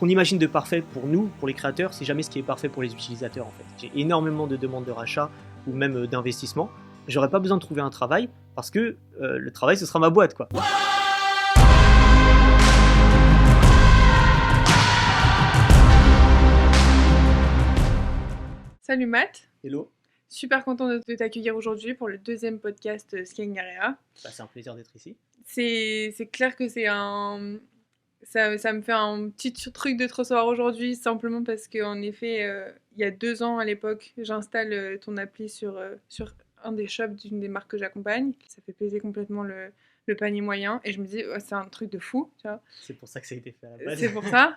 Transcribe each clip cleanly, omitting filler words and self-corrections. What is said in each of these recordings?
qu'on imagine de parfait pour nous, pour les créateurs, c'est jamais ce qui est parfait pour les utilisateurs en fait. J'ai énormément de demandes de rachat ou même d'investissement. J'aurais pas besoin de trouver un travail parce que le travail ce sera ma boîte quoi. Salut Matt. Hello. Super content de t'accueillir aujourd'hui pour le deuxième podcast Skyeng Area. C'est un plaisir d'être ici. C'est clair que ça me fait un petit truc de te recevoir aujourd'hui, simplement parce qu'en effet, il y a 2 ans à l'époque, j'installe ton appli sur un des shops d'une des marques que j'accompagne. Ça fait peser complètement le panier moyen et je me dis, oh, c'est un truc de fou, tu vois. C'est pour ça que ça a été fait à la base. C'est pour ça.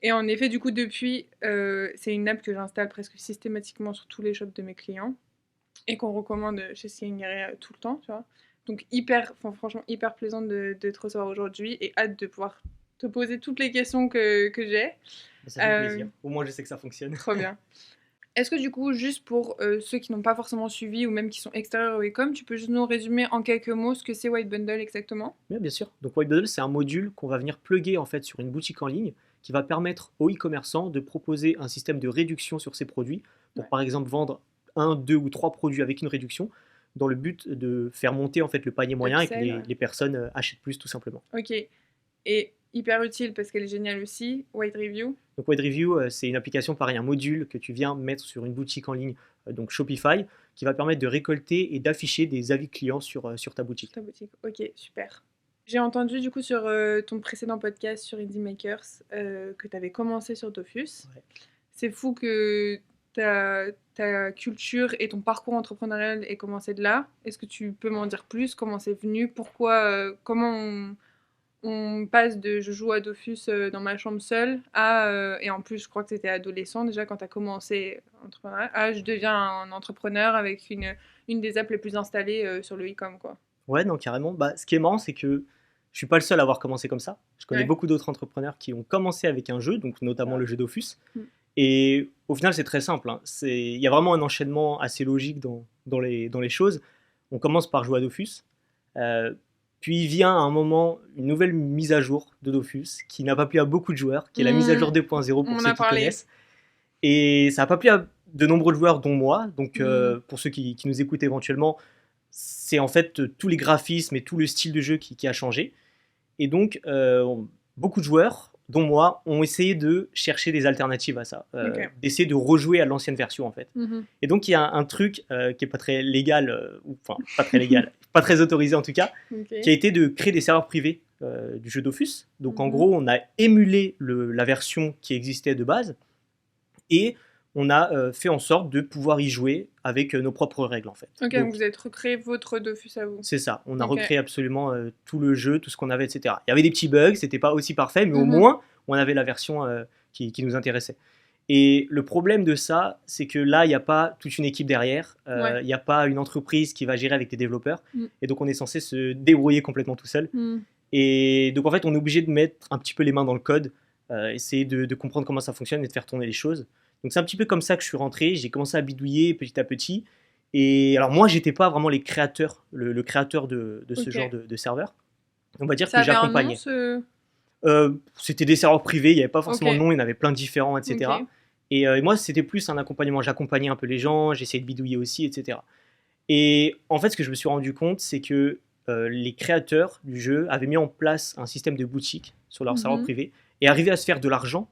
Et en effet, du coup, depuis, c'est une app que j'installe presque systématiquement sur tous les shops de mes clients et qu'on recommande chez Skyeng Area tout le temps, tu vois. Donc, franchement, hyper plaisant de te recevoir aujourd'hui et hâte de pouvoir te poser toutes les questions que j'ai. Ça fait plaisir. Au moins, je sais que ça fonctionne. Trop bien. Est-ce que du coup, juste pour ceux qui n'ont pas forcément suivi ou même qui sont extérieurs au e-com, tu peux juste nous résumer en quelques mots ce que c'est White Bundle exactement ? Oui, bien sûr. Donc White Bundle, c'est un module qu'on va venir plugger en fait sur une boutique en ligne qui va permettre aux e-commerçants de proposer un système de réduction sur ses produits pour par exemple vendre 1, 2 ou 3 produits avec une réduction dans le but de faire monter en fait le panier moyen et que les personnes achètent plus tout simplement. Ok. Et hyper utile parce qu'elle est géniale aussi, White Review. Donc White Review, c'est une application, pareil, un module que tu viens mettre sur une boutique en ligne, donc Shopify, qui va permettre de récolter et d'afficher des avis clients sur ta boutique. Ta boutique, ok, super. J'ai entendu du coup sur ton précédent podcast sur Indie Makers que tu avais commencé sur Dofus. Ouais. C'est fou que ta culture et ton parcours entrepreneurial aient commencé de là. Est-ce que tu peux m'en dire plus ? Comment c'est venu ? Pourquoi comment on passe de je joue à Dofus dans ma chambre seule à, et en plus je crois que tu étais adolescent déjà quand tu as commencé entrepreneuriat, à je deviens un entrepreneur avec une des apps les plus installées sur le e-com quoi. Ouais, non, carrément. Ce qui est marrant, c'est que je suis pas le seul à avoir commencé comme ça. Je connais beaucoup d'autres entrepreneurs qui ont commencé avec un jeu, donc notamment le jeu Dofus. Et au final, c'est très simple. Hein. Il y a vraiment un enchaînement assez logique dans les choses. On commence par jouer à Dofus. Puis vient à un moment une nouvelle mise à jour de Dofus qui n'a pas plu à beaucoup de joueurs, qui est la mise à jour 2.0 pour ceux qui connaissent. Et ça n'a pas plu à de nombreux joueurs, dont moi. Donc pour ceux qui nous écoutent éventuellement, c'est en fait tous les graphismes et tout le style de jeu qui a changé. Et donc, beaucoup de joueurs, dont moi, ont essayé de chercher des alternatives à ça, d'essayer de rejouer à l'ancienne version en fait. Et donc, il y a un truc qui n'est pas très légal, enfin pas très légal, pas très autorisé en tout cas, qui a été de créer des serveurs privés du jeu Dofus. Donc en gros, on a émulé la version qui existait de base et on a fait en sorte de pouvoir y jouer avec nos propres règles en fait. Ok, donc vous avez recréé votre Dofus à vous. C'est ça, on a recréé absolument tout le jeu, tout ce qu'on avait, etc. Il y avait des petits bugs, c'était pas aussi parfait, mais au moins on avait la version qui nous intéressait. Et le problème de ça, c'est que là, il n'y a pas toute une équipe derrière, il n'y a pas une entreprise qui va gérer avec des développeurs, et donc on est censé se débrouiller complètement tout seul. Et donc en fait, on est obligé de mettre un petit peu les mains dans le code, essayer de comprendre comment ça fonctionne et de faire tourner les choses. Donc c'est un petit peu comme ça que je suis rentré, j'ai commencé à bidouiller petit à petit. Et alors moi, j'étais pas vraiment le créateur de ce genre de serveur. On va dire que j'accompagnais. C'était des serveurs privés, il n'y avait pas forcément de nom, il y en avait plein de différents, etc. Et moi, c'était plus un accompagnement. J'accompagnais un peu les gens, j'essayais de bidouiller aussi, etc. Et en fait, ce que je me suis rendu compte, c'est que les créateurs du jeu avaient mis en place un système de boutique sur leur serveur privé et arrivaient à se faire de l'argent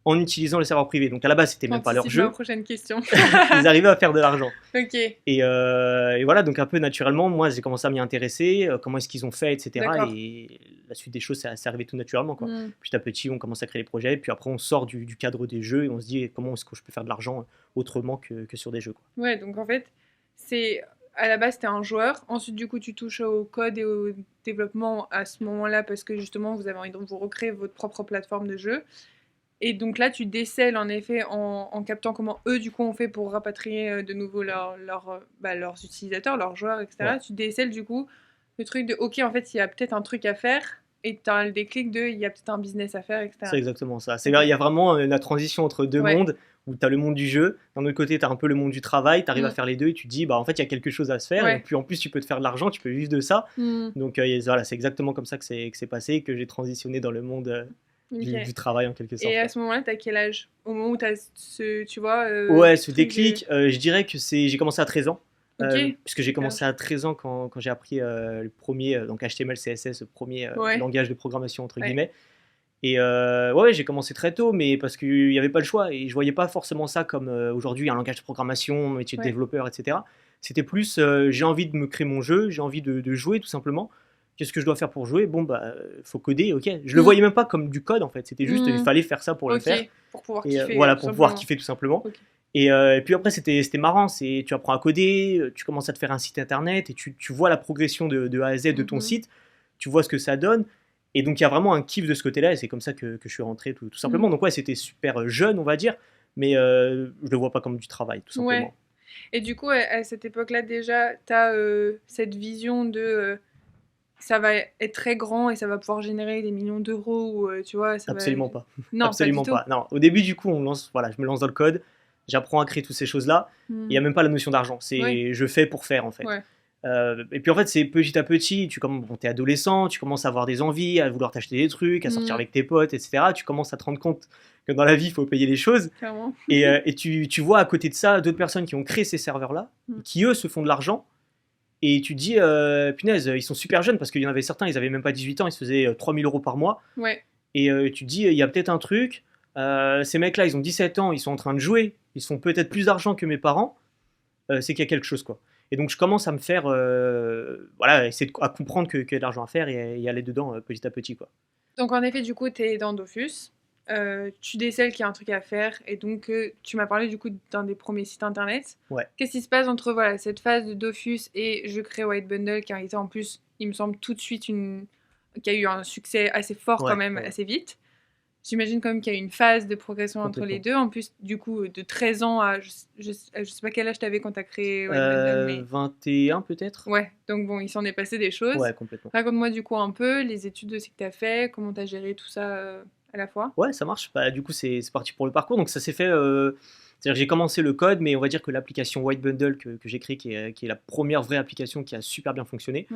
en utilisant les serveurs privés. Donc à la base, c'était même pas leur jeu. Prochaine question. Ils arrivaient à faire de l'argent. Ok. Et voilà, donc un peu naturellement, moi j'ai commencé à m'y intéresser, comment est-ce qu'ils ont fait, etc. D'accord. Et la suite des choses, c'est arrivé tout naturellement, quoi. Petit à petit, on commence à créer les projets, puis après on sort du cadre des jeux et on se dit comment est-ce que je peux faire de l'argent autrement que sur des jeux, quoi. Ouais, donc en fait, à la base, t'es un joueur. Ensuite, du coup, tu touches au code et au développement à ce moment-là parce que justement, vous avez envie de vous recréer votre propre plateforme de jeu. Et donc là, tu décèles en effet en captant comment eux, du coup, ont fait pour rapatrier de nouveau leurs utilisateurs, leurs joueurs, etc. Ouais. Tu décèles du coup le truc de ok, en fait, il y a peut-être un truc à faire et tu as le déclic de il y a peut-être un business à faire, etc. C'est exactement ça. Il y a vraiment la transition entre deux mondes où tu as le monde du jeu, d'un autre côté, tu as un peu le monde du travail, tu arrives à faire les deux et tu te dis, en fait, il y a quelque chose à se faire. Et puis en plus, tu peux te faire de l'argent, tu peux vivre de ça. Donc voilà, c'est exactement comme ça que c'est passé, que j'ai transitionné dans le monde du travail en quelque sorte. Et à ce moment-là, t'as quel âge? Au moment où t'as tu vois, Ouais, ce truc déclic, je dirais que j'ai commencé à 13 ans. Ok. Puisque j'ai commencé à 13 ans quand j'ai appris le premier, donc HTML, CSS, le premier Ouais. langage de programmation entre Ouais. guillemets. Et ouais, j'ai commencé très tôt, mais parce qu'il n'y avait pas le choix. Et je voyais pas forcément ça comme aujourd'hui un langage de programmation, métier de Ouais. développeur, etc. C'était plus j'ai envie de me créer mon jeu, j'ai envie de jouer tout simplement. Qu'est-ce que je dois faire pour jouer? Bon, bah, faut coder, ok. Je le voyais même pas comme du code en fait. C'était juste, il fallait faire ça pour le Ok, faire. pour pouvoir Et kiffer. voilà, tout pour pouvoir simplement. kiffer tout simplement. Ok. Et puis après, c'était marrant. Tu apprends à coder, tu commences à te faire un site internet et tu vois la progression de A à Z de ton site. Tu vois ce que ça donne. Et donc, il y a vraiment un kiff de ce côté-là. Et c'est comme ça que je suis rentré tout simplement. Donc, ouais, c'était super jeune, on va dire. Mais je le vois pas comme du travail, tout simplement. Ouais. Et du coup, à cette époque-là, déjà, t'as cette vision de ça va être très grand et ça va pouvoir générer des millions d'euros ou tu vois, ça Absolument va... pas. Non, Absolument pas du pas. Non, au début, du coup, je me lance dans le code, j'apprends à créer toutes ces choses-là. tout. Il n'y a même pas la notion d'argent. C'est Ouais. je fais pour faire, en fait. Ouais. Et puis en fait, c'est petit à petit, t'es adolescent, tu commences à avoir des envies, à vouloir t'acheter des trucs, à sortir avec tes potes, etc. Tu commences à te rendre compte que dans la vie, il faut payer les choses. Clairement. Et tu vois à côté de ça d'autres personnes qui ont créé ces serveurs-là, qui eux se font de l'argent. Et tu te dis, punaise, ils sont super jeunes parce qu'il y en avait certains, ils avaient même pas 18 ans, ils se faisaient 3000 euros par mois. Ouais. Et tu te dis, il y a peut-être un truc, ces mecs-là, ils ont 17 ans, ils sont en train de jouer, ils se font peut-être plus d'argent que mes parents, c'est qu'il y a quelque chose, quoi. Et donc je commence à me faire, voilà, essayer à comprendre qu'il y a de l'argent à faire et aller dedans petit à petit, quoi. Donc en effet, du coup, t'es dans Dofus, tu décèles qu'il y a un truc à faire, et donc tu m'as parlé du coup d'un des premiers sites internet. Ouais. Qu'est-ce qui se passe entre voilà, cette phase de Dofus et je crée White Bundle, qui a été en plus, il me semble, tout de suite qui a eu un succès assez fort quand même, assez vite. J'imagine quand même qu'il y a une phase de progression entre les deux. En plus, du coup, de 13 ans à... Je sais pas quel âge t'avais quand t'as créé White Bundle, mais... 21 peut-être. Ouais, donc bon, il s'en est passé des choses. Ouais, complètement. Raconte-moi du coup un peu les études aussi que t'as fait, comment t'as géré tout ça à la fois. Ouais, ça marche. Bah, du coup, c'est parti pour le parcours. Donc ça s'est fait... C'est-à-dire que j'ai commencé le code, mais on va dire que l'application White Bundle que j'ai créée, qui est la première vraie application qui a super bien fonctionné,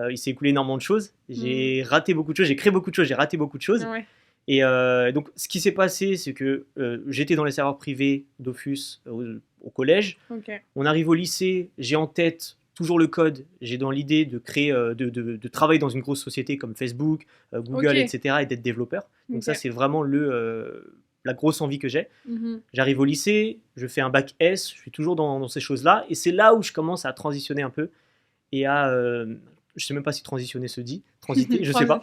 il s'est écoulé énormément de choses. J'ai raté beaucoup de choses, j'ai créé beaucoup de choses, j'ai raté beaucoup de choses. Ouais. Et donc, ce qui s'est passé, c'est que j'étais dans les serveurs privés Dofus au collège. Okay. On arrive au lycée, j'ai en tête toujours le code. J'ai dans l'idée de créer, de travailler dans une grosse société comme Facebook, Google, etc. et d'être développeur. Donc ça, c'est vraiment la grosse envie que j'ai. J'arrive au lycée, je fais un bac S, je suis toujours dans ces choses-là. Et c'est là où je commence à transitionner un peu et à... je sais même pas si transitionner se dit, transiter, je sais pas.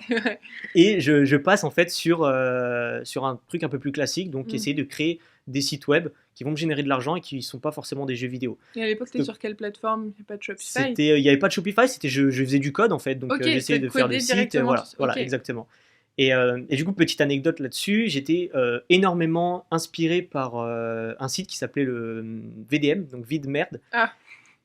Et je passe en fait sur un truc un peu plus classique, donc essayer de créer des sites web qui vont me générer de l'argent et qui sont pas forcément des jeux vidéo. Et à l'époque, t'étais sur quelle plateforme? Il n'y a pas de Shopify? Il n'y avait pas de Shopify, je faisais du code en fait, donc j'essayais de faire des sites, voilà, exactement. Et du coup, petite anecdote là-dessus, j'étais énormément inspiré par un site qui s'appelait le VDM, donc Vide Merde.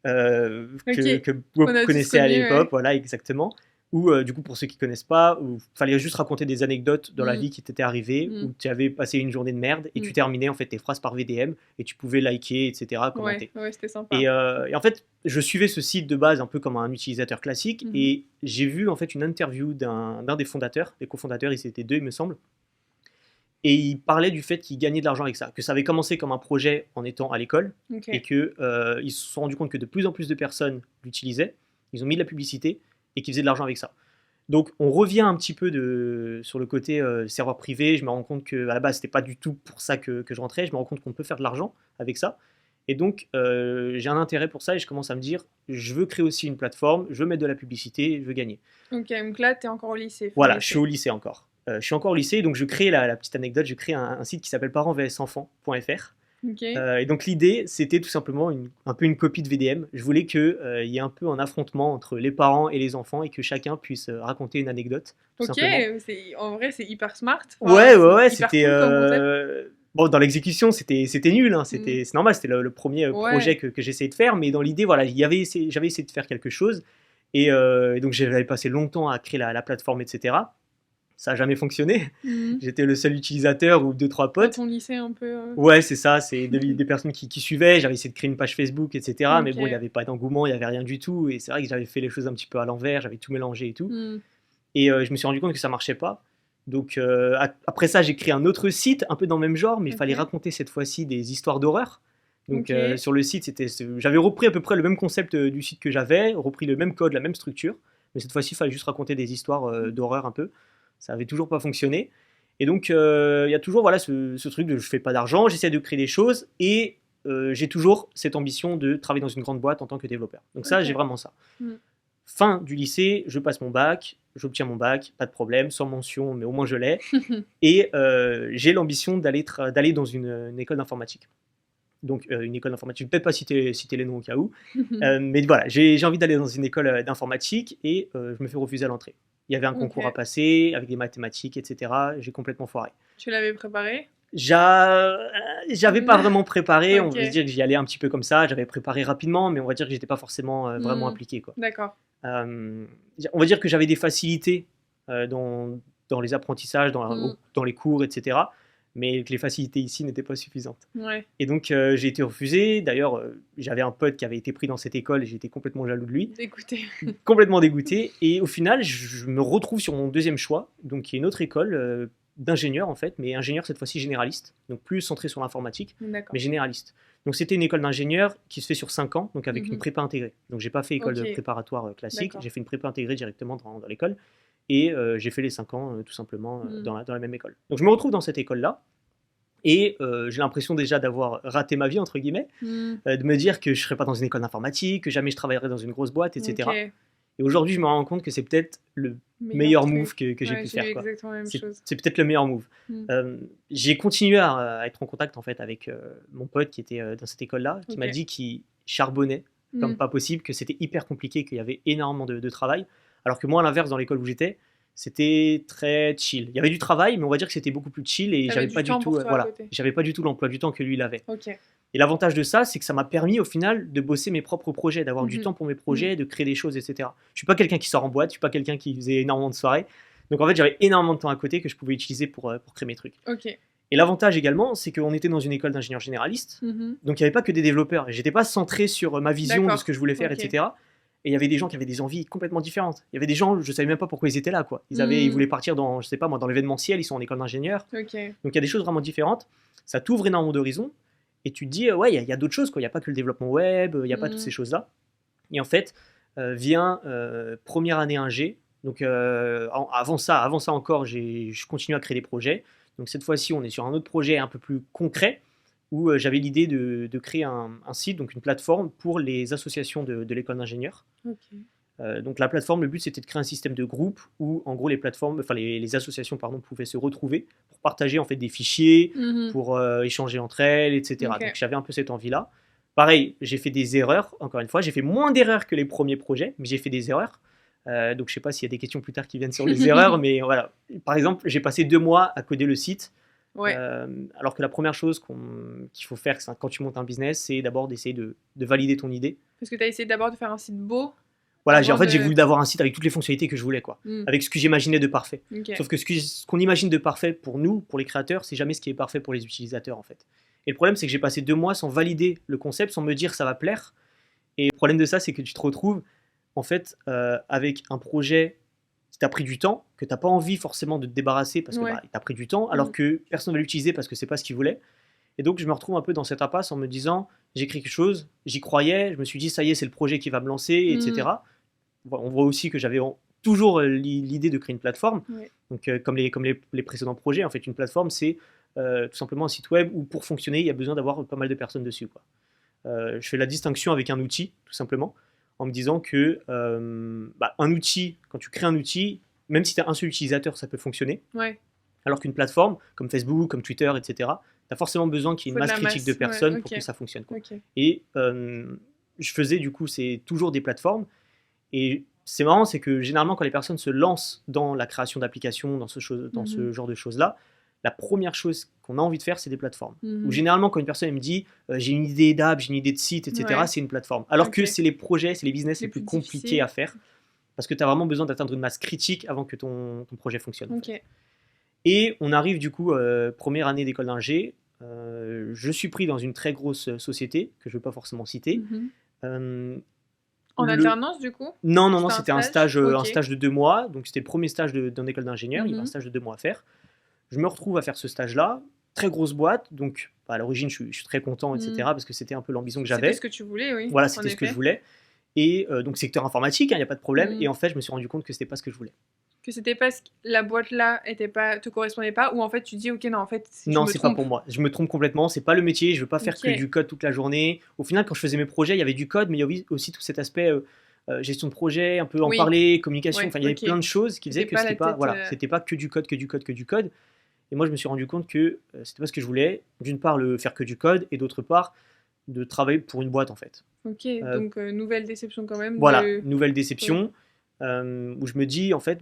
Que vous connaissez à l'époque, voilà, exactement. Où, du coup, pour ceux qui ne connaissent pas, il fallait juste raconter des anecdotes dans la vie qui t'étaient arrivées, où tu avais passé une journée de merde, et tu terminais en fait tes phrases par VDM, et tu pouvais liker, etc., commenter. Ouais, c'était sympa. Et en fait, je suivais ce site de base un peu comme un utilisateur classique, et j'ai vu en fait une interview d'un des fondateurs, des cofondateurs, ils étaient deux, il me semble. Et il parlait du fait qu'il gagnait de l'argent avec ça, que ça avait commencé comme un projet en étant à l'école, et qu'ils se sont rendus compte que de plus en plus de personnes l'utilisaient, ils ont mis de la publicité, et qu'ils faisaient de l'argent avec ça. Donc on revient un petit peu sur le côté serveur privé, je me rends compte qu'à la base c'était pas du tout pour ça que je rentrais, je me rends compte qu'on peut faire de l'argent avec ça, et donc j'ai un intérêt pour ça, et je commence à me dire, je veux créer aussi une plateforme, je veux mettre de la publicité, je veux gagner. Ok, donc là t'es encore au lycée. Voilà, je suis au lycée encore. Je suis encore au lycée, donc je crée la petite anecdote, je crée un site qui s'appelle parentsvsenfants.fr. Et donc l'idée, c'était tout simplement un peu une copie de VDM. Je voulais qu'il y ait un peu un affrontement entre les parents et les enfants et que chacun puisse raconter une anecdote. Tout simplement. En vrai, c'est hyper smart. Ouais, c'était... Bon, dans l'exécution, c'était nul, hein. C'est normal, c'était le premier projet que j'essayais de faire, mais dans l'idée, voilà, j'avais essayé de faire quelque chose. Et donc j'avais passé longtemps à créer la plateforme, etc. Ça n'a jamais fonctionné. J'étais le seul utilisateur ou 2-3 potes. Dans ton lycée un peu. Ouais, c'est ça, c'est des personnes qui suivaient. J'avais essayé de créer une page Facebook, etc. Mais bon, il n'y avait pas d'engouement, il n'y avait rien du tout. Et c'est vrai que j'avais fait les choses un petit peu à l'envers, j'avais tout mélangé et tout. Et je me suis rendu compte que ça ne marchait pas. Donc après ça, j'ai créé un autre site, un peu dans le même genre, mais il fallait Ok. raconter cette fois-ci des histoires d'horreur. Donc Ok. sur le site, j'avais repris à peu près le même concept du site que j'avais, repris le même code, la même structure, mais cette fois-ci, il fallait juste raconter des histoires d'horreur un peu. Ça avait toujours pas fonctionné. Et donc il y a toujours voilà ce truc de je fais pas d'argent, j'essaie de créer des choses et j'ai toujours cette ambition de travailler dans une grande boîte en tant que développeur. Donc ça, Ok. j'ai vraiment ça. Mm. Fin du lycée, je passe mon bac, j'obtiens mon bac, pas de problème, sans mention, mais au moins je l'ai. Et j'ai l'ambition d'aller dans une école d'informatique. Donc une école d'informatique, peut-être pas citer les noms au cas où, mais voilà, j'ai envie d'aller dans une école d'informatique et je me fais refuser à l'entrée. Il y avait un concours à Ok. passer avec des mathématiques, etc. J'ai complètement foiré. Tu l'avais préparé? J'avais pas vraiment préparé, on va se Ok. dire que j'y allais un petit peu comme ça, j'avais préparé rapidement, mais on va dire que j'étais pas forcément vraiment impliqué, quoi. D'accord. On va dire que j'avais des facilités dans les apprentissages, dans les cours, etc. Mais que les facilités ici n'étaient pas suffisantes. Ouais. Et donc j'ai été refusé. D'ailleurs, j'avais un pote qui avait été pris dans cette école et j'étais complètement jaloux de lui, Écoutez. complètement dégoûté. Et au final, je me retrouve sur mon deuxième choix, donc qui est une autre école d'ingénieur en fait, mais ingénieur cette fois-ci généraliste, donc plus centré sur l'informatique, D'accord. mais généraliste. Donc c'était une école d'ingénieur qui se fait sur 5 ans, donc avec une Mhm. prépa intégrée. Donc j'ai pas fait école Ok. préparatoire classique, D'accord. j'ai fait une prépa intégrée directement dans l'école. Et j'ai fait les 5 ans tout simplement dans la même école. Donc je me retrouve dans cette école-là. Et j'ai l'impression déjà d'avoir raté ma vie, entre guillemets, de me dire que je ne serais pas dans une école d'informatique, que jamais je travaillerais dans une grosse boîte, etc. Ok. Et aujourd'hui, je me rends compte que c'est peut-être le Meilleur meilleur move truc. que j'ai Ouais, pu j'ai eu faire, quoi. exactement la même chose. C'est peut-être le meilleur move. Mm. J'ai continué à être en contact en fait avec mon pote qui était dans cette école-là, qui m'a Ok. dit qu'il charbonnait comme Mm. pas possible, que c'était hyper compliqué, qu'il y avait énormément de travail. Alors que moi, à l'inverse, dans l'école où j'étais, c'était très chill. Il y avait du travail, mais on va dire que c'était beaucoup plus chill et T'avais j'avais du pas du temps tout, pour toi à voilà, côté. j'avais pas du tout l'emploi du temps que lui il avait. Ok. Et l'avantage de ça, c'est que ça m'a permis au final de bosser mes propres projets, d'avoir du Mhm. temps pour mes projets, de créer des choses, etc. Je suis pas quelqu'un qui sort en boîte, je suis pas quelqu'un qui faisait énormément de soirées. Donc en fait, j'avais énormément de temps à côté que je pouvais utiliser pour créer mes trucs. Ok. Et l'avantage également, c'est qu'on était dans une école d'ingénieurs généralistes, Mhm. donc il n'y avait pas que des développeurs. Et j'étais pas centré sur ma vision de D'accord. ce que je voulais faire, Ok. etc. Et il y avait des gens qui avaient des envies complètement différentes. Il y avait des gens, je savais même pas pourquoi ils étaient là, quoi. Ils voulaient partir dans, je sais pas moi, dans l'événementiel, ils sont en école d'ingénieur. Ok. Donc il y a des choses vraiment différentes. Ça t'ouvre énormément d'horizons. Et tu te dis, ouais, il y a d'autres choses, quoi. Il n'y a pas que le développement web, il n'y a pas toutes ces choses-là. Et en fait, vient première année ingé. Donc avant ça encore, je continue à créer des projets. Donc cette fois-ci, on est sur un autre projet un peu plus concret où j'avais l'idée de créer un site, donc une plateforme pour les associations de l'école d'ingénieurs. Ok. Donc la plateforme, le but c'était de créer un système de groupe où en gros les associations pouvaient se retrouver pour partager en fait des fichiers, Mhm. pour échanger entre elles, etc. Ok. Donc j'avais un peu cette envie-là. Pareil, j'ai fait des erreurs, encore une fois, j'ai fait moins d'erreurs que les premiers projets, mais j'ai fait des erreurs. Donc je sais pas s'il y a des questions plus tard qui viennent sur les erreurs, mais voilà. Par exemple, j'ai passé 2 mois à coder le site, Ouais. alors que la première chose qu'il faut faire quand tu montes un business, c'est d'abord d'essayer de valider ton idée. Parce que t'as essayé d'abord de faire un site beau. Voilà, Avant j'ai de- voulu d'avoir un site avec toutes les fonctionnalités que je voulais, quoi. Mm. Avec ce que j'imaginais de parfait. Ok. Sauf que ce qu'on imagine de parfait pour nous, pour les créateurs, c'est jamais ce qui est parfait pour les utilisateurs, en fait. Et le problème, c'est que j'ai passé 2 mois sans valider le concept, sans me dire ça va plaire. Et le problème de ça, c'est que tu te retrouves, en fait, avec un projet qui t'a pris du temps, que t'as pas envie forcément de te débarrasser parce que Ouais. bah, il t'a pris du temps, alors Mm. que personne ne va l'utiliser parce que c'est pas ce qu'il voulait. Et donc, je me retrouve un peu dans cette impasse en me disant, j'écris quelque chose, j'y croyais, je me suis dit, ça y est, c'est le projet qui va me lancer, etc. On voit aussi que j'avais toujours l'idée de créer une plateforme. Ouais. Donc, comme les précédents projets, en fait, une plateforme, c'est tout simplement un site web où pour fonctionner, il y a besoin d'avoir pas mal de personnes dessus, quoi. Je fais la distinction avec un outil, tout simplement, en me disant que un outil, quand tu crées un outil, même si tu as un seul utilisateur, ça peut fonctionner. Ouais. Alors qu'une plateforme, comme Facebook, comme Twitter, etc., tu as forcément besoin qu'il y ait Faut une de masse la critique de masse, personnes ouais, pour ok. que ça fonctionne, quoi. Ok. Et je faisais du coup, c'est toujours des plateformes. Et c'est marrant, c'est que généralement, quand les personnes se lancent dans la création d'applications, dans ce genre de choses-là, la première chose qu'on a envie de faire, c'est des plateformes. Mhm. Ou généralement, quand une personne elle me dit j'ai une idée d'app, j'ai une idée de site, etc., Ouais. c'est une plateforme. Alors que Ok. c'est les projets, c'est les business les Les plus plus compliqués difficiles. à faire. Parce que tu as vraiment besoin d'atteindre une masse critique avant que ton projet fonctionne. Ok. Et on arrive du coup, première année d'école d'ingé. Je suis pris dans une très grosse société, que je ne veux pas forcément citer. Mhm. Euh, En alternance, du coup? Non, c'était un stage? stage de 2 mois. Donc, c'était le premier stage dans l'école d'ingénieur. Il y avait un stage de 2 mois à faire. Je me retrouve à faire ce stage-là. Très grosse boîte. Donc, à l'origine, je suis très content, etc. Parce que c'était un peu l'ambition que j'avais. C'était ce que tu voulais, oui. Voilà, c'était ce que je voulais. Et donc, secteur informatique, il n'y a pas de problème. Et en fait, je me suis rendu compte que c'était pas ce que je voulais. Que c'était parce que la boîte-là te correspondait pas, ou en fait tu dis ok non en fait non, c'est pas pour moi, je me trompe complètement, c'est pas le métier, je veux pas faire que du code toute la journée. Au final, quand je faisais mes projets, il y avait du code, mais il y avait aussi tout cet aspect gestion de projet, un peu en parler, communication, enfin il y avait plein de choses qui faisaient que c'était pas, voilà, c'était pas que du code. Et moi je me suis rendu compte que c'était pas ce que je voulais, d'une part faire que du code, et d'autre part de travailler pour une boîte en fait. Ok, donc nouvelle déception quand même. Voilà, nouvelle déception. Où je me dis en fait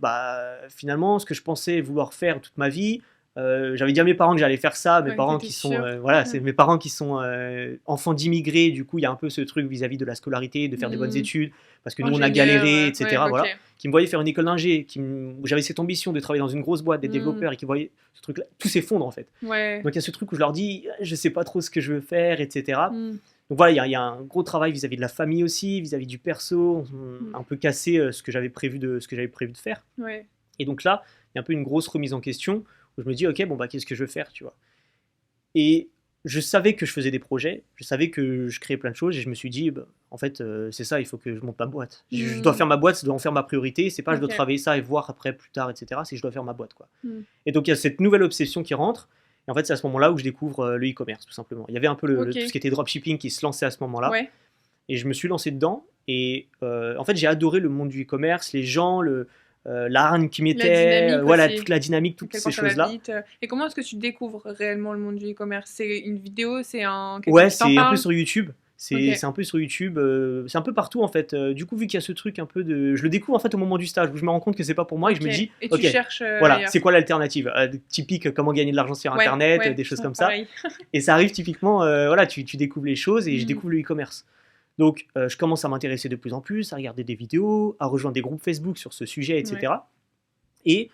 finalement ce que je pensais vouloir faire toute ma vie, j'avais dit à mes parents que j'allais faire ça, mes parents qui sont c'est mes parents qui sont enfants d'immigrés, du coup il y a un peu ce truc vis-à-vis de la scolarité, de faire des bonnes études, parce que nous on a galéré, etc. Voilà, qui me voyaient faire une école d'ingé, où j'avais cette ambition de travailler dans une grosse boîte, des développeurs, et qui voyaient ce truc là, tout s'effondre en fait. Donc il y a ce truc où je leur dis je sais pas trop ce que je veux faire, etc. Donc voilà, il y a un gros travail vis-à-vis de la famille aussi, vis-à-vis du perso, un peu cassé ce que j'avais prévu de faire. Et donc là, il y a un peu une grosse remise en question où je me dis ok, bon qu'est-ce que je veux faire, tu vois. Et je savais que je faisais des projets, je savais que je créais plein de choses, et je me suis dit en fait c'est ça, il faut que je monte ma boîte. Je dois faire ma boîte, ça doit en faire ma priorité, c'est pas je dois travailler ça et voir après plus tard, etc. C'est je dois faire ma boîte, quoi. Et donc il y a cette nouvelle obsession qui rentre. Et en fait, c'est à ce moment-là où je découvre le e-commerce, tout simplement. Il y avait un peu tout ce qui était dropshipping qui se lançait à ce moment-là. Et je me suis lancé dedans. Et en fait, j'ai adoré le monde du e-commerce, les gens, la hargne qui mettait, toute la dynamique, toutes ces choses-là. Et comment est-ce que tu découvres réellement le monde du e-commerce? C'est une vidéo, c'est un... Ouais, c'est un peu sur YouTube. C'est un peu sur YouTube, c'est un peu partout en fait. Du coup, vu qu'il y a ce truc un peu de... Je le découvre en fait au moment du stage, où je me rends compte que c'est pas pour moi, et je me dis, et tu cherches voilà, c'est quoi l'alternative, typique, comment gagner de l'argent sur Internet, des choses comme ça. Et ça arrive typiquement, tu découvres les choses, et je découvre le e-commerce. Donc, je commence à m'intéresser de plus en plus, à regarder des vidéos, à rejoindre des groupes Facebook sur ce sujet, etc. Et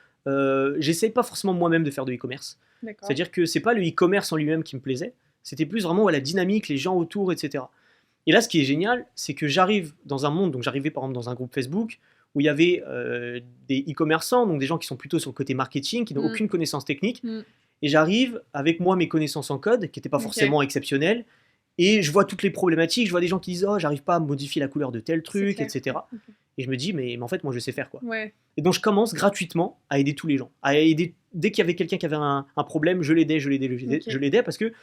j'essaye pas forcément moi-même de faire de e-commerce. C'est-à-dire que c'est pas le e-commerce en lui-même qui me plaisait, c'était plus vraiment la dynamique, les gens autour, etc. Et là, ce qui est génial, c'est que j'arrive dans un monde, donc j'arrivais par exemple dans un groupe Facebook, où il y avait des e-commerçants, donc des gens qui sont plutôt sur le côté marketing, qui n'ont aucune connaissance technique, et j'arrive avec moi mes connaissances en code, qui n'étaient pas forcément exceptionnelles, et je vois toutes les problématiques, je vois des gens qui disent « Oh, j'arrive pas à modifier la couleur de tel truc, etc. » Et je me dis mais en fait, moi je sais faire, quoi. Et donc je commence gratuitement à aider tous les gens, à aider, dès qu'il y avait quelqu'un qui avait un problème, je l'aidais, parce que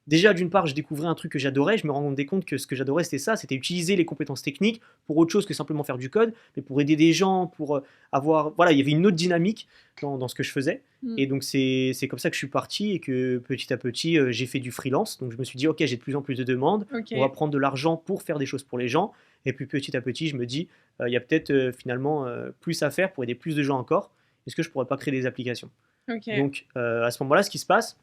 déjà, d'une part, je découvrais un truc que j'adorais, je me rendais compte que ce que j'adorais, c'était utiliser les compétences techniques pour autre chose que simplement faire du code, mais pour aider des gens, pour avoir... Voilà, il y avait une autre dynamique dans ce que je faisais. Et donc, c'est comme ça que je suis parti, et que petit à petit, j'ai fait du freelance. Donc, je me suis dit, ok, j'ai de plus en plus de demandes, on va prendre de l'argent pour faire des choses pour les gens. Et puis, petit à petit, je me dis, il y a peut-être finalement plus à faire pour aider plus de gens encore. Est-ce que je pourrais pas créer des applications? Donc, à ce moment-là, ce qui se passe,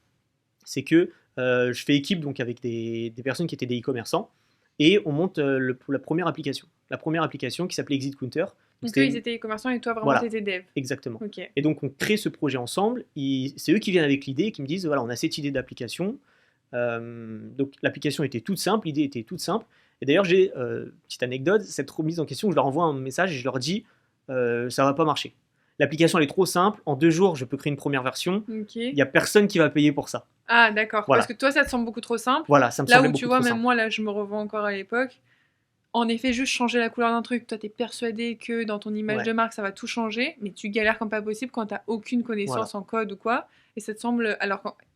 c'est que je fais équipe donc avec des personnes qui étaient des e-commerçants, et on monte la première application. La première application qui s'appelait Exit Counter. Donc eux, ils étaient e-commerçants et toi, vraiment, t'étais dev. Exactement. Et donc, on crée ce projet ensemble. C'est eux qui viennent avec l'idée, qui me disent, voilà, on a cette idée d'application. Donc, l'application était toute simple, l'idée était toute simple. Et d'ailleurs, j'ai, petite anecdote, cette remise en question, je leur envoie un message et je leur dis, ça va pas marcher. L'application elle est trop simple, en 2 jours je peux créer une première version, il n'y a personne qui va payer pour ça. Ah d'accord, parce que toi ça te semble beaucoup trop simple. Voilà, ça me semble beaucoup trop simple. Là où tu vois, même moi là je me revois encore à l'époque, en effet juste changer la couleur d'un truc, toi t'es persuadé que dans ton image de marque ça va tout changer, mais tu galères comme pas possible quand t'as aucune connaissance en code ou quoi, et ça te semble,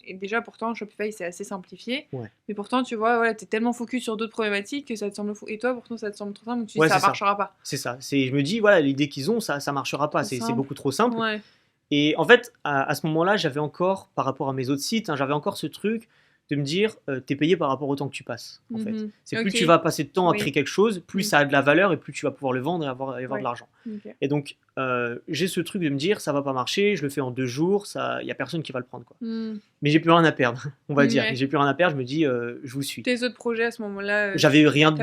et déjà pourtant Shopify c'est assez simplifié, mais pourtant tu vois, t'es tellement focus sur d'autres problématiques que ça te semble fou, et toi pourtant ça te semble trop simple, donc tu dis ça marchera pas. C'est ça, je me dis voilà, l'idée qu'ils ont ça marchera pas, c'est beaucoup trop simple. Et en fait à ce moment-là j'avais encore, par rapport à mes autres sites, j'avais encore ce truc de me dire, t'es payé par rapport au temps que tu passes, en fait. C'est plus tu vas passer de temps à créer quelque chose, plus ça a de la valeur, et plus tu vas pouvoir le vendre et avoir de l'argent. Et donc, j'ai ce truc de me dire, ça va pas marcher, je le fais en 2 jours, il y a personne qui va le prendre, quoi. Mais j'ai plus rien à perdre, on va dire. J'ai plus rien à perdre, je me dis, je vous suis. Tes autres projets à ce moment-là j'avais rien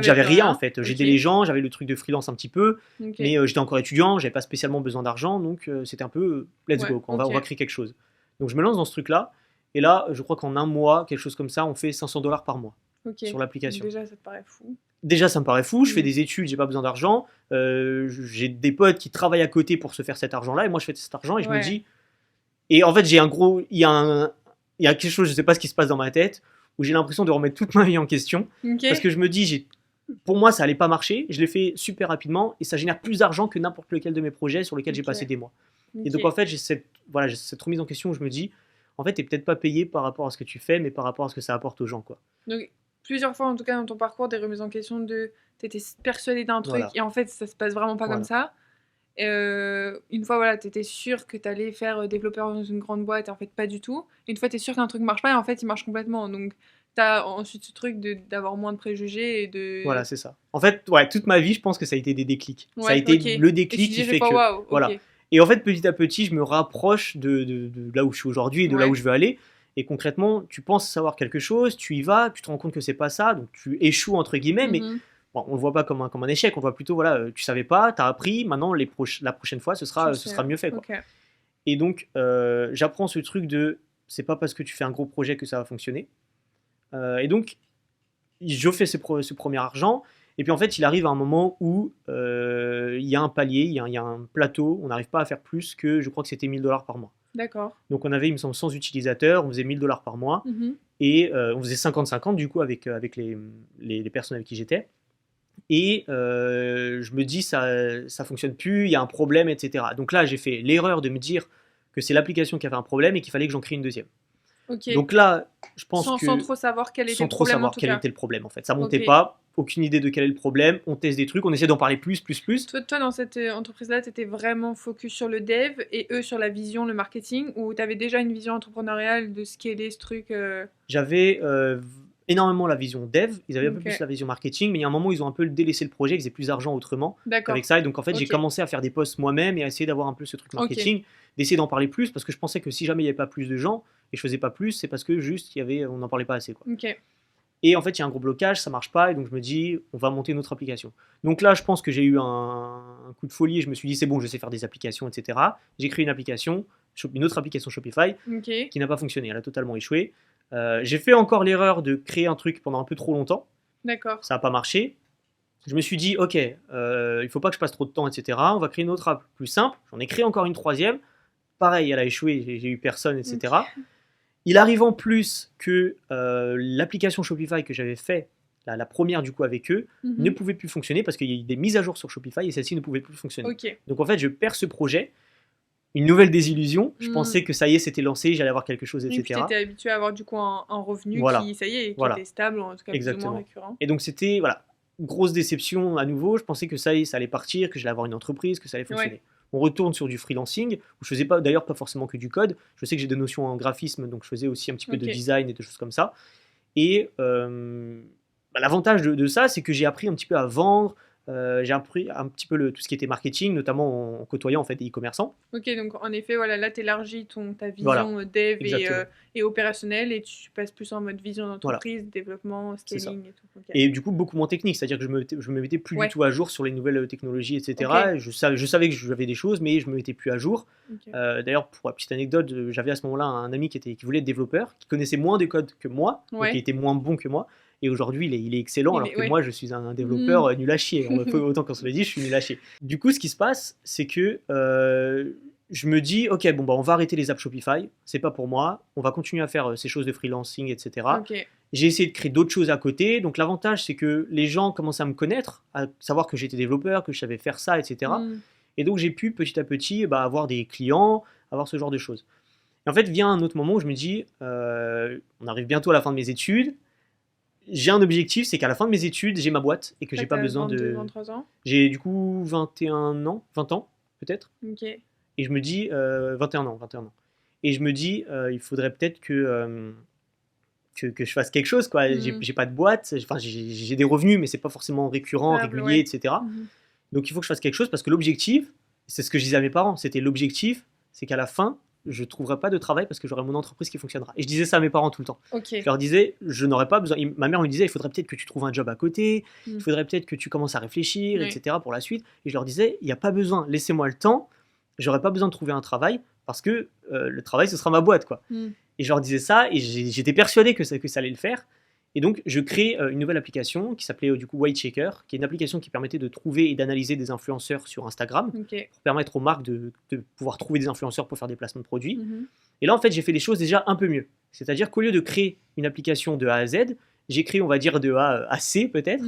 en fait. J'aidais les gens, j'avais le truc de freelance un petit peu, mais j'étais encore étudiant, j'avais pas spécialement besoin d'argent, donc c'était un peu, let's go, quoi. On va créer quelque chose. Donc je me lance dans ce truc-là. Et là, je crois qu'en 1 mois, quelque chose comme ça, on fait $500 par mois. sur l'application. Déjà, ça te paraît fou. Déjà, ça me paraît fou. Je fais des études, j'ai pas besoin d'argent. J'ai des potes qui travaillent à côté pour se faire cet argent-là, et moi, je fais cet argent et je me dis. Et en fait, il y a quelque chose, je sais pas ce qui se passe dans ma tête, où j'ai l'impression de remettre toute ma vie en question, parce que je me dis, pour moi, ça allait pas marcher. Je l'ai fait super rapidement et ça génère plus d'argent que n'importe lequel de mes projets sur lesquels j'ai passé des mois. Et donc, en fait, j'ai cette remise en question où je me dis, en fait, t'es peut-être pas payé par rapport à ce que tu fais, mais par rapport à ce que ça apporte aux gens, quoi. Donc, plusieurs fois, en tout cas, dans ton parcours, des remises en question de t'étais persuadé d'un truc et en fait, ça se passe vraiment pas comme ça. Une fois, t'étais sûr que t'allais faire développeur dans une grande boîte et en fait, pas du tout. Et une fois, t'es sûr qu'un truc marche pas et en fait, il marche complètement. Donc, t'as ensuite ce truc d'avoir moins de préjugés et de... Voilà, c'est ça. En fait, toute ma vie, je pense que ça a été des déclics. Ça a été le déclic qui fait que... Voilà. Et en fait, petit à petit, je me rapproche de là où je suis aujourd'hui et de là où je veux aller. Et concrètement, tu penses savoir quelque chose, tu y vas, tu te rends compte que c'est pas ça, donc tu échoues entre guillemets, mais bon, on le voit pas comme un échec, on voit plutôt, tu savais pas, tu as appris, maintenant la prochaine fois, ce sera mieux fait, quoi. Et donc, j'apprends ce truc de, c'est pas parce que tu fais un gros projet que ça va fonctionner. Et donc, je fais ce premier argent, et puis en fait, il arrive à un moment où il y a un palier, il y a un plateau, on n'arrive pas à faire plus que, je crois que c'était $1000 par mois. D'accord. Donc on avait, il me semble, 100 utilisateurs, on faisait $1000 par mois, et on faisait 50-50 du coup avec les personnes avec qui j'étais. Et je me dis, ça fonctionne plus, il y a un problème, etc. Donc là, j'ai fait l'erreur de me dire que c'est l'application qui avait un problème et qu'il fallait que j'en crée une deuxième. Donc là, je pense sans trop savoir quel était le problème, en fait. Ça montait pas, aucune idée de quel est le problème, on teste des trucs, on essaie d'en parler plus. Toi, dans cette entreprise-là, tu étais vraiment focus sur le dev et eux sur la vision, le marketing, ou tu avais déjà une vision entrepreneuriale de scaler ce truc J'avais énormément la vision dev, ils avaient un peu plus la vision marketing, mais il y a un moment où ils ont un peu délaissé le projet, ils faisaient plus d'argent autrement avec ça, et donc en fait j'ai commencé à faire des posts moi-même et à essayer d'avoir un peu ce truc marketing, d'essayer d'en parler plus, parce que je pensais que si jamais il n'y avait pas plus de gens, et je faisais pas plus, c'est parce que juste on n'en parlait pas assez, quoi. Et en fait il y a un gros blocage, ça marche pas, et donc je me dis on va monter une autre application. Donc là je pense que j'ai eu un coup de folie, et je me suis dit c'est bon, je sais faire des applications, etc. J'ai créé une autre application Shopify qui n'a pas fonctionné, elle a totalement échoué. J'ai fait encore l'erreur de créer un truc pendant un peu trop longtemps. D'accord. Ça n'a pas marché. Je me suis dit, ok, il faut pas que je passe trop de temps, etc. On va créer une autre app plus simple. J'en ai créé encore une troisième. Pareil, elle a échoué, j'ai eu personne, etc. Il arrive en plus que l'application Shopify que j'avais fait, la première du coup avec eux, ne pouvait plus fonctionner parce qu'il y a eu des mises à jour sur Shopify et celle-ci ne pouvait plus fonctionner. Donc en fait, je perds ce projet. Une nouvelle désillusion, je pensais que ça y est, c'était lancé, j'allais avoir quelque chose, etc. Et puis tu étais habitué à avoir du coup un revenu qui, ça y est, qui était stable, ou en tout cas plus ou moins récurrent. Et donc c'était, grosse déception à nouveau, je pensais que ça y est, ça allait partir, que j'allais avoir une entreprise, que ça allait fonctionner. On retourne sur du freelancing, où je faisais d'ailleurs pas forcément que du code, je sais que j'ai des notions en graphisme, donc je faisais aussi un petit peu de design et de choses comme ça. Et l'avantage de ça, c'est que j'ai appris un petit peu à vendre, j'ai appris un petit peu tout ce qui était marketing, notamment en côtoyant en fait des e-commerçants. Ok, donc en effet, là tu élargis ta vision dev et opérationnelle, et tu passes plus en mode vision d'entreprise, développement, scaling et tout. Et du coup, beaucoup moins technique, c'est-à-dire que je me mettais plus du tout à jour sur les nouvelles technologies, etc. Je savais que j'avais des choses, mais je me mettais plus à jour. D'ailleurs, pour la petite anecdote, j'avais à ce moment-là un ami qui voulait être développeur, qui connaissait moins de code que moi, donc qui était moins bon que moi. Et aujourd'hui, il est excellent, alors que moi, je suis un développeur nul à chier. Autant qu'on se le dit, je suis nul à chier. Du coup, ce qui se passe, c'est que je me dis, ok, bon, on va arrêter les apps Shopify, c'est pas pour moi, on va continuer à faire ces choses de freelancing, etc. J'ai essayé de créer d'autres choses à côté. Donc, l'avantage, c'est que les gens commençaient à me connaître, à savoir que j'étais développeur, que je savais faire ça, etc. Et donc, j'ai pu petit à petit avoir des clients, avoir ce genre de choses. Et en fait, vient un autre moment où je me dis, on arrive bientôt à la fin de mes études. J'ai un objectif, c'est qu'à la fin de mes études, j'ai ma boîte et que j'ai pas besoin 23 ans. J'ai du coup 21 ans, 20 ans peut-être. Et je me dis 21 ans. Et je me dis il faudrait peut-être que je fasse quelque chose, quoi. J'ai pas de boîte, enfin j'ai des revenus mais c'est pas forcément récurrent, régulier, etc. Donc il faut que je fasse quelque chose parce que l'objectif, c'est ce que je disais à mes parents, l'objectif, c'est qu'à la fin je ne trouverai pas de travail parce que j'aurai mon entreprise qui fonctionnera. Et je disais ça à mes parents tout le temps. Je leur disais, je n'aurais pas besoin. Ma mère me disait, il faudrait peut-être que tu trouves un job à côté, il faudrait peut-être que tu commences à réfléchir, etc. pour la suite. Et je leur disais, il n'y a pas besoin, laissez-moi le temps, j'aurais pas besoin de trouver un travail parce que le travail, ce sera ma boîte, quoi. Et je leur disais ça et j'étais persuadé que ça allait le faire. Et donc, je crée une nouvelle application qui s'appelait du coup Weight Checker, qui est une application qui permettait de trouver et d'analyser des influenceurs sur Instagram pour permettre aux marques de pouvoir trouver des influenceurs pour faire des placements de produits. Et là, en fait, j'ai fait des choses déjà un peu mieux. C'est-à-dire qu'au lieu de créer une application de A à Z, j'ai créé, on va dire, de A à C peut-être.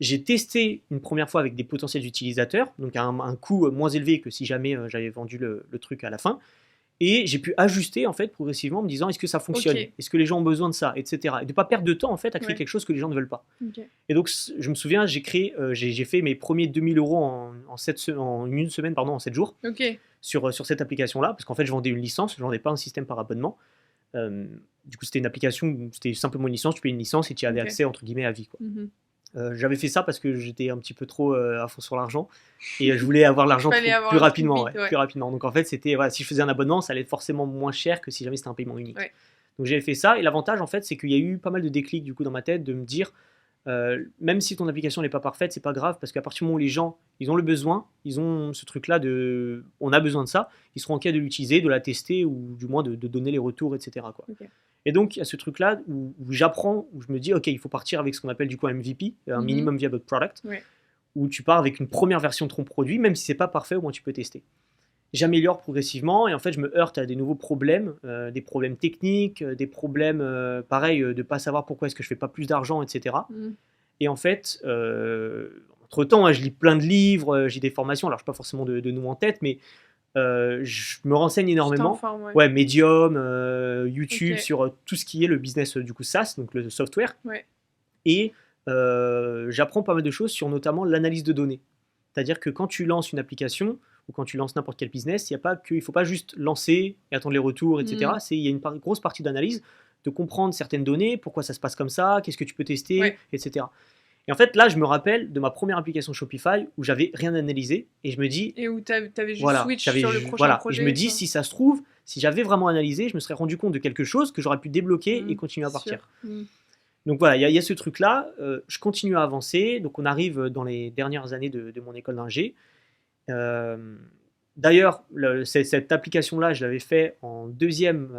J'ai testé une première fois avec des potentiels utilisateurs, donc à un coût moins élevé que si jamais j'avais vendu le truc à la fin. Et j'ai pu ajuster en fait progressivement en me disant est-ce que ça fonctionne, est-ce que les gens ont besoin de ça, etc. Et de ne pas perdre de temps en fait à créer quelque chose que les gens ne veulent pas. Et donc je me souviens, j'ai fait mes premiers 2000 euros en une semaine, en 7 jours sur cette application-là, parce qu'en fait je vendais une licence, je ne vendais pas un système par abonnement. Du coup c'était une application où c'était simplement une licence, tu payais une licence et tu y avais accès entre guillemets à vie, quoi. J'avais fait ça parce que j'étais un petit peu trop à fond sur l'argent et je voulais avoir l'argent plus rapidement, plus rapidement. Donc en fait, c'était si je faisais un abonnement, ça allait être forcément moins cher que si jamais c'était un paiement unique. Donc j'avais fait ça et l'avantage en fait, c'est qu'il y a eu pas mal de déclics du coup dans ma tête de me dire même si ton application n'est pas parfaite, c'est pas grave parce qu'à partir du moment où les gens ils ont le besoin, ils ont ce truc-là de on a besoin de ça, ils seront en cas de l'utiliser, de la tester ou du moins de donner les retours, etc. quoi. Et donc, il y a ce truc-là où j'apprends, où je me dis, OK, il faut partir avec ce qu'on appelle du coup un MVP, un Minimum Viable Product, où tu pars avec une première version de ton produit, même si c'est pas parfait, au moins tu peux tester. J'améliore progressivement et en fait, je me heurte à des nouveaux problèmes, des problèmes techniques, des problèmes, pareil, de pas savoir pourquoi est-ce que je fais pas plus d'argent, etc. Et en fait, entre-temps, je lis plein de livres, j'ai des formations, alors je n'ai pas forcément de noms en tête, mais je me renseigne énormément, Medium, YouTube, sur tout ce qui est le business du coup SaaS, donc le software, et j'apprends pas mal de choses sur notamment l'analyse de données. C'est-à-dire que quand tu lances une application ou quand tu lances n'importe quel business, il ne faut pas juste lancer et attendre les retours, etc. Il y a une grosse partie d'analyse, de comprendre certaines données, pourquoi ça se passe comme ça, qu'est-ce que tu peux tester, etc. Et en fait, là, je me rappelle de ma première application Shopify où j'avais rien analysé et je me dis. Et où tu avais juste switch sur le prochain projet. Et je me dis, si ça se trouve, si j'avais vraiment analysé, je me serais rendu compte de quelque chose que j'aurais pu débloquer et continuer à partir. Donc voilà, il y a ce truc-là. Je continue à avancer. Donc on arrive dans les dernières années de mon école d'ingé. D'ailleurs, cette application-là, je l'avais fait en deuxième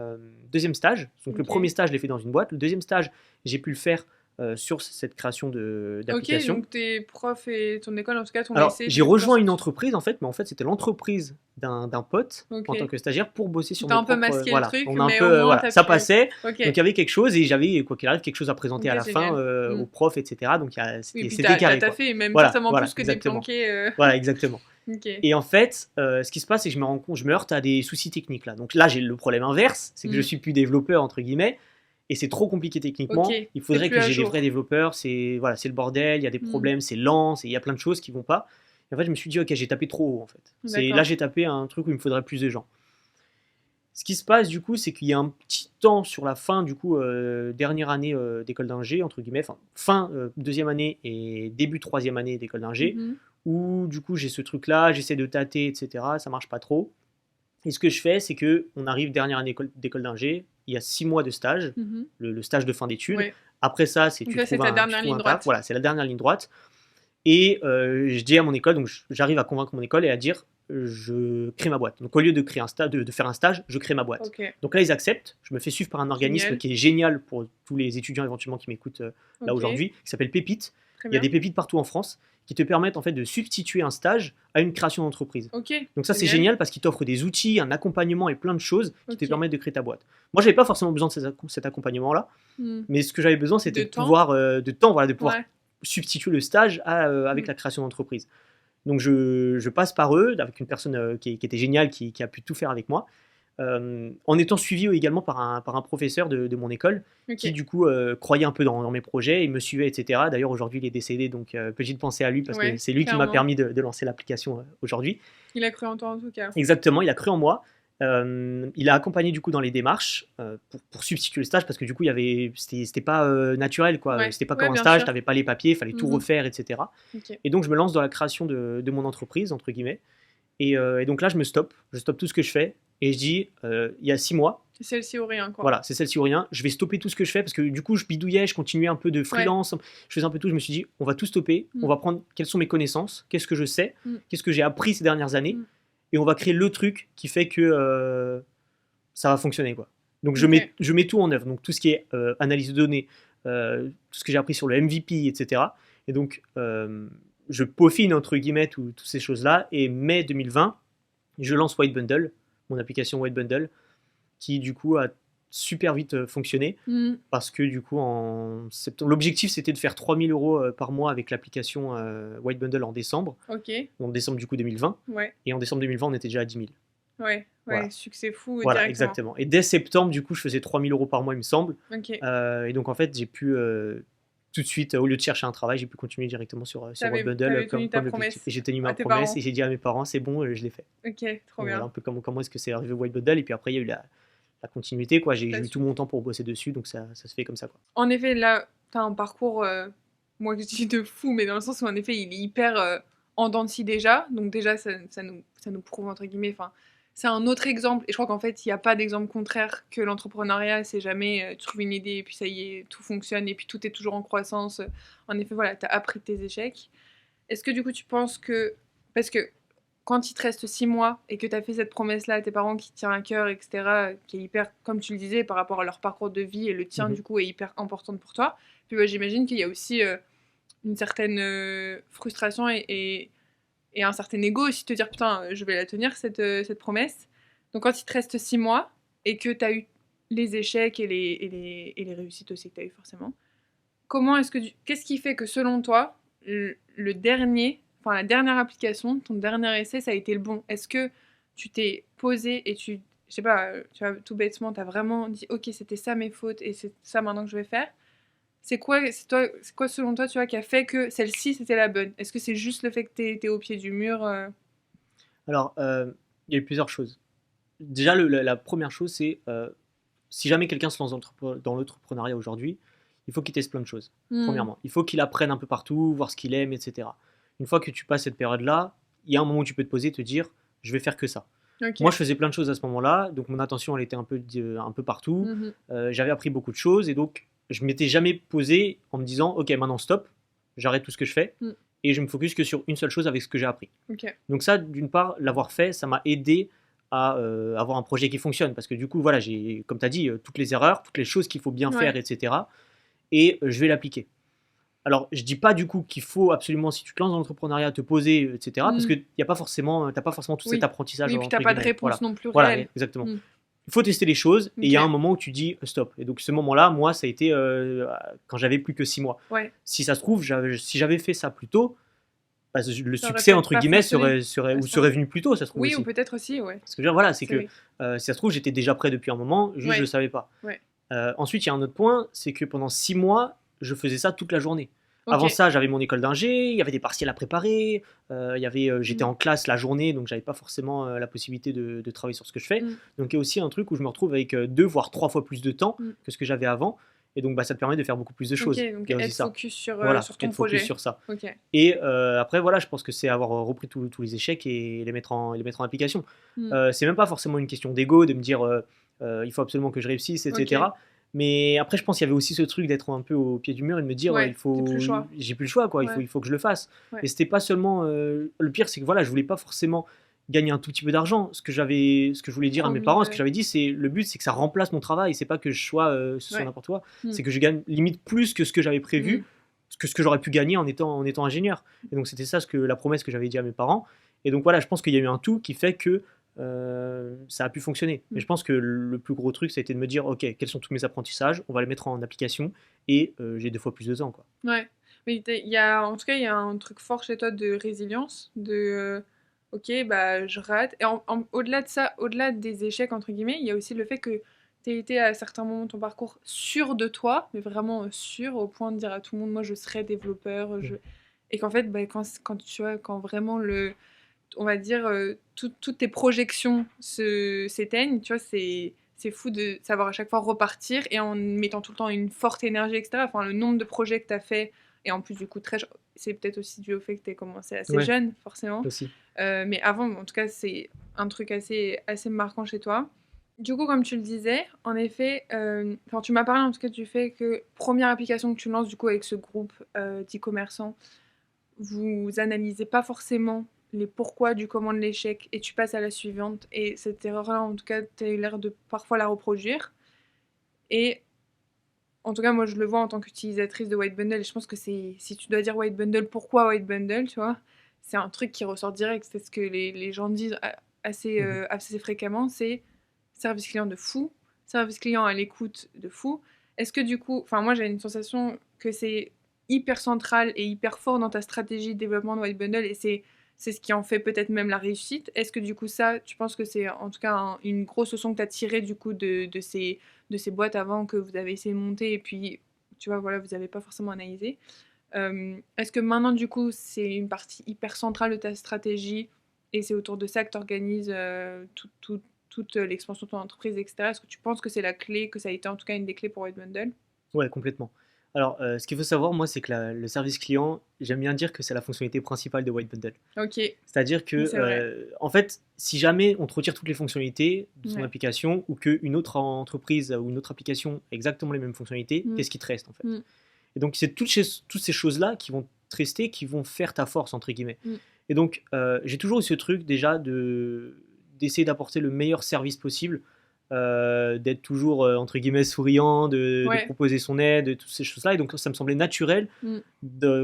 stage. Donc le premier stage, je l'ai fait dans une boîte. Le deuxième stage, j'ai pu le faire sur cette création d'application. Ok, donc tes profs et ton école, en tout cas, ton Alors, lycée... j'ai rejoint une entreprise, en fait, mais en fait, c'était l'entreprise d'un pote en tant que stagiaire pour bosser sur mes propres... T'as un peu masqué le truc, mais au moins, ça passait. Donc, il y avait quelque chose, et j'avais, quoi qu'il arrive, quelque chose à présenter à la fin aux profs, etc. Donc, c'était carré. T'as fait, même certainement plus que exactement. des planqués. Voilà, exactement. Et en fait, ce qui se passe, c'est que je me heurte à des soucis techniques, là. Donc là, j'ai le problème inverse, c'est que je suis plus développeur, entre guillemets, et c'est trop compliqué techniquement. Il faudrait que j'ai des vrais développeurs. C'est le bordel, il y a des problèmes, c'est lent, il y a plein de choses qui vont pas. Et en fait, je me suis dit, ok, j'ai tapé trop haut, en fait. Là, j'ai tapé un truc où il me faudrait plus de gens. Ce qui se passe, du coup, c'est qu'il y a un petit temps sur la fin, du coup, dernière année d'école d'ingé, entre guillemets, fin deuxième année et début troisième année d'école d'ingé, où, du coup, j'ai ce truc-là, j'essaie de tâter, etc. Ça marche pas trop. Et ce que je fais, c'est qu'on arrive dernière année d'école d'ingé, il y a 6 mois de stage, le stage de fin d'études. Après ça, c'est tu trouves un taf. Voilà, c'est la dernière ligne droite. Et je dis à mon école, donc j'arrive à convaincre mon école et à dire, je crée ma boîte. Donc au lieu de créer de faire un stage, je crée ma boîte. Donc là, ils acceptent. Je me fais suivre par un organisme qui est génial pour tous les étudiants éventuellement qui m'écoutent là aujourd'hui, qui s'appelle Pépite. Il y a des pépites partout en France qui te permettent en fait de substituer un stage à une création d'entreprise. Donc ça, c'est génial parce qu'ils t'offrent des outils, un accompagnement et plein de choses qui te permettent de créer ta boîte. Moi, j'avais pas forcément besoin de cet accompagnement-là, mais ce que j'avais besoin, c'était de pouvoir substituer le stage avec la création d'entreprise. Donc je passe par eux, avec une personne qui était géniale, qui a pu tout faire avec moi, en étant suivi également par un professeur de mon école, qui du coup croyait un peu dans mes projets, il me suivait, etc. D'ailleurs aujourd'hui il est décédé, donc petite pensée à lui, parce que c'est lui qui m'a permis de lancer l'application aujourd'hui. Il a cru en toi en tout cas. Exactement, il a cru en moi. Il a accompagné du coup dans les démarches pour substituer le stage, parce que du coup c'était pas naturel, quoi. C'était pas comme un stage, t'avais pas les papiers, il fallait tout refaire, etc. Et donc je me lance dans la création de mon entreprise, entre guillemets, et donc là je stoppe tout ce que je fais et je dis il y a 6 mois, c'est celle-ci ou rien, quoi. Voilà, c'est celle-ci ou rien, je vais stopper tout ce que je fais, parce que du coup je bidouillais, je continuais un peu de freelance, je faisais un peu tout. Je me suis dit on va tout stopper, on va prendre quelles sont mes connaissances, qu'est-ce que je sais, qu'est-ce que j'ai appris ces dernières années, et on va créer le truc qui fait que ça va fonctionner, quoi. Donc je mets tout en œuvre, donc tout ce qui est analyse de données, tout ce que j'ai appris sur le MVP, etc. Et donc, je peaufine, entre guillemets, toutes ces choses-là. Et mai 2020, je lance White Bundle, mon application White Bundle, qui du coup a super vite fonctionné. Parce que du coup, en septembre, l'objectif c'était de faire 3000 euros par mois avec l'application White Bundle en décembre. Ok. En décembre du coup 2020. Ouais. Et en décembre 2020, on était déjà à 10 000. Ouais, Voilà. succès fou Voilà, directement. exactement. Et dès septembre, du coup, je faisais 3000 euros par mois, il me semble. Ok. Et donc, en fait, j'ai pu tout de suite, au lieu de chercher un travail, j'ai pu continuer directement sur White Bundle tenu ta promesse Et j'ai tenu ma à tes promesse parents. et j'ai dit à mes parents, c'est bon, je l'ai fait. Ok, trop Donc, bien. voilà un peu comment est-ce que c'est arrivé White Bundle. Et puis après, il y a eu la continuité, quoi. J'ai eu tout mon temps pour bosser dessus, donc ça se fait comme ça, quoi. En effet, là, t'as un parcours, moi je dis de fou, mais dans le sens où en effet, il est hyper en dents de scie déjà. Donc déjà, ça nous prouve, entre guillemets, enfin, c'est un autre exemple. Et je crois qu'en fait, il n'y a pas d'exemple contraire que l'entrepreneuriat, c'est jamais tu trouves une idée et puis ça y est, tout fonctionne et puis tout est toujours en croissance. En effet, voilà, t'as appris de tes échecs. Est-ce que du coup, tu penses que... Parce que quand il te reste 6 mois et que tu as fait cette promesse-là à tes parents qui te tient à cœur, etc., qui est hyper, comme tu le disais, par rapport à leur parcours de vie, et le tien, du coup, est hyper importante pour toi. Puis j'imagine qu'il y a aussi une certaine frustration et un certain ego aussi, de te dire, putain, je vais la tenir, cette promesse. Donc quand il te reste 6 mois et que tu as eu les échecs et les réussites aussi que tu as eu forcément, qu'est-ce qui fait que selon toi, la dernière application, ton dernier essai, ça a été le bon? Est-ce que tu t'es posé et je sais pas, tu vois, tout bêtement, t'as vraiment dit, ok, c'était ça mes fautes et c'est ça maintenant que je vais faire? C'est quoi selon toi, tu vois, qui a fait que celle-ci c'était la bonne? Est-ce que c'est juste le fait que t'es au pied du mur? Alors, il y a eu plusieurs choses. Déjà, la première chose, c'est si jamais quelqu'un se lance dans l'entrepreneuriat aujourd'hui, il faut qu'il teste plein de choses. Premièrement, il faut qu'il apprenne un peu partout, voir ce qu'il aime, etc. Une fois que tu passes cette période-là, il y a un moment où tu peux te poser et te dire, je vais faire que ça. Ok. Moi, je faisais plein de choses à ce moment-là, donc mon attention, elle était un peu partout. J'avais appris beaucoup de choses, et donc je m'étais jamais posé en me disant, ok, maintenant stop, j'arrête tout ce que je fais, et je me focus que sur une seule chose avec ce que j'ai appris. Ok. Donc ça, d'une part, l'avoir fait, ça m'a aidé à avoir un projet qui fonctionne, parce que du coup, voilà, j'ai, comme tu as dit, toutes les erreurs, toutes les choses qu'il faut bien faire, etc. Et je vais l'appliquer. Alors, je dis pas du coup qu'il faut absolument, si tu te lances dans l'entrepreneuriat, te poser, etc. Parce que t'as pas forcément tout cet apprentissage. Oui, puis t'as pas de réponse non plus Voilà, réelle. exactement. Il faut tester les choses, et il y a un moment où tu dis stop. Et donc ce moment-là, moi, ça a été quand j'avais plus que 6 mois. Ouais. Si ça se trouve, si j'avais fait ça plus tôt, bah, le Ça aurait succès, peut-être entre pas guillemets, fonctionné. serait Ouais, ça. venu plus tôt, ça se trouve Oui, aussi. ou peut-être aussi, ouais. Ce que je veux dire, voilà, c'est C'est que vrai. si ça se trouve, j'étais déjà prêt depuis un moment, juste je le savais pas. Ouais. Ensuite, il y a un autre point, c'est que pendant 6 mois, je faisais ça toute la journée. Ok. Avant ça, j'avais mon école d'ingé, il y avait des partiels à préparer, j'étais en classe la journée, donc j'avais pas forcément la possibilité de travailler sur ce que je fais. Donc il y a aussi un truc où je me retrouve avec 2 voire 3 fois plus de temps que ce que j'avais avant. Et donc ça te permet de faire beaucoup plus de choses. Ok, donc Il y a aussi être ça. focus sur Voilà, ton être projet. focus sur ça. Ok. Et après, voilà, je pense que c'est avoir repris tous les échecs et les mettre en application. C'est même pas forcément une question d'ego, de me dire il faut absolument que je réussisse, etc. Ok. Mais après, je pense qu'il y avait aussi ce truc d'être un peu au pied du mur et de me dire Ouais, t'as plus le choix. j'ai plus le choix, quoi. Ouais. Il faut que je le fasse. Ouais. Et c'était pas seulement le pire, c'est que voilà, je voulais pas forcément gagner un tout petit peu d'argent. Ce que je voulais dire à mes parents, ce que j'avais dit, c'est le but, c'est que ça remplace mon travail. C'est pas que je sois ce soit n'importe quoi. C'est que je gagne limite plus que ce que j'avais prévu, que ce que j'aurais pu gagner en étant ingénieur. Et donc c'était ça la promesse que j'avais dit à mes parents. Et donc voilà, je pense qu'il y a eu un tout qui fait que ça a pu fonctionner. Mais je pense que le plus gros truc, ça a été de me dire, ok, quels sont tous mes apprentissages, on va les mettre en application, et j'ai 2 fois plus de temps, quoi. Ouais. Mais en tout cas, il y a un truc fort chez toi de résilience, ok, bah je rate. Et au-delà de ça, au-delà des échecs, entre guillemets, il y a aussi le fait que tu été à certains moments de ton parcours sûr de toi, mais vraiment sûr, au point de dire à tout le monde, moi je serai développeur. Et qu'en fait, bah, quand tu vois, quand vraiment on va dire, toutes tes projections s'éteignent, tu vois, c'est fou de savoir à chaque fois repartir et en mettant tout le temps une forte énergie, etc. Enfin, le nombre de projets que tu as fait, et en plus, du coup, c'est peut-être aussi dû au fait que tu as commencé assez jeune, forcément. Aussi. Mais avant, en tout cas, c'est un truc assez marquant chez toi. Du coup, comme tu le disais, en effet, tu m'as parlé en tout cas du fait que première application que tu lances du coup avec ce groupe d'e-commerçants, vous analysez pas forcément les pourquoi du comment de l'échec et tu passes à la suivante. Et cette erreur-là, en tout cas, tu as eu l'air de parfois la reproduire. Et en tout cas, moi, je le vois en tant qu'utilisatrice de White Bundle. Et je pense que si tu dois dire White Bundle, pourquoi White Bundle, tu vois, c'est un truc qui ressort direct. C'est ce que les gens disent assez fréquemment, c'est service client de fou, service client à l'écoute de fou. Est-ce que du coup, enfin moi j'ai une sensation que c'est hyper central et hyper fort dans ta stratégie de développement de White Bundle et c'est ce qui en fait peut-être même la réussite. Est-ce que du coup ça, tu penses que c'est en tout cas une grosse leçon que tu as tirée du coup de ces boîtes avant que vous avez essayé de monter et puis tu vois voilà vous n'avez pas forcément analysé. Est-ce que maintenant du coup c'est une partie hyper centrale de ta stratégie et c'est autour de ça que tu organises toute l'expansion de ton entreprise, etc. Est-ce que tu penses que c'est la clé, que ça a été en tout cas une des clés pour White Bundle? Ouais, complètement. Alors, ce qu'il faut savoir, moi, c'est que le service client, j'aime bien dire que c'est la fonctionnalité principale de White Bundle. Ok, C'est-à-dire oui, que, c'est vrai. en fait, si jamais on te retire toutes les fonctionnalités de son Ouais. application ou qu'une autre entreprise ou une autre application a exactement les mêmes fonctionnalités, Mm. qu'est-ce qui te reste en fait? Mm. Et donc, c'est toutes ces choses-là qui vont te rester, qui vont faire ta force, entre guillemets. Mm. Et donc, j'ai toujours eu ce truc déjà d'essayer d'apporter le meilleur service possible, d'être toujours, entre guillemets, souriant, de Ouais. proposer son aide, toutes ces choses-là. Et donc, ça me semblait naturel, Mm.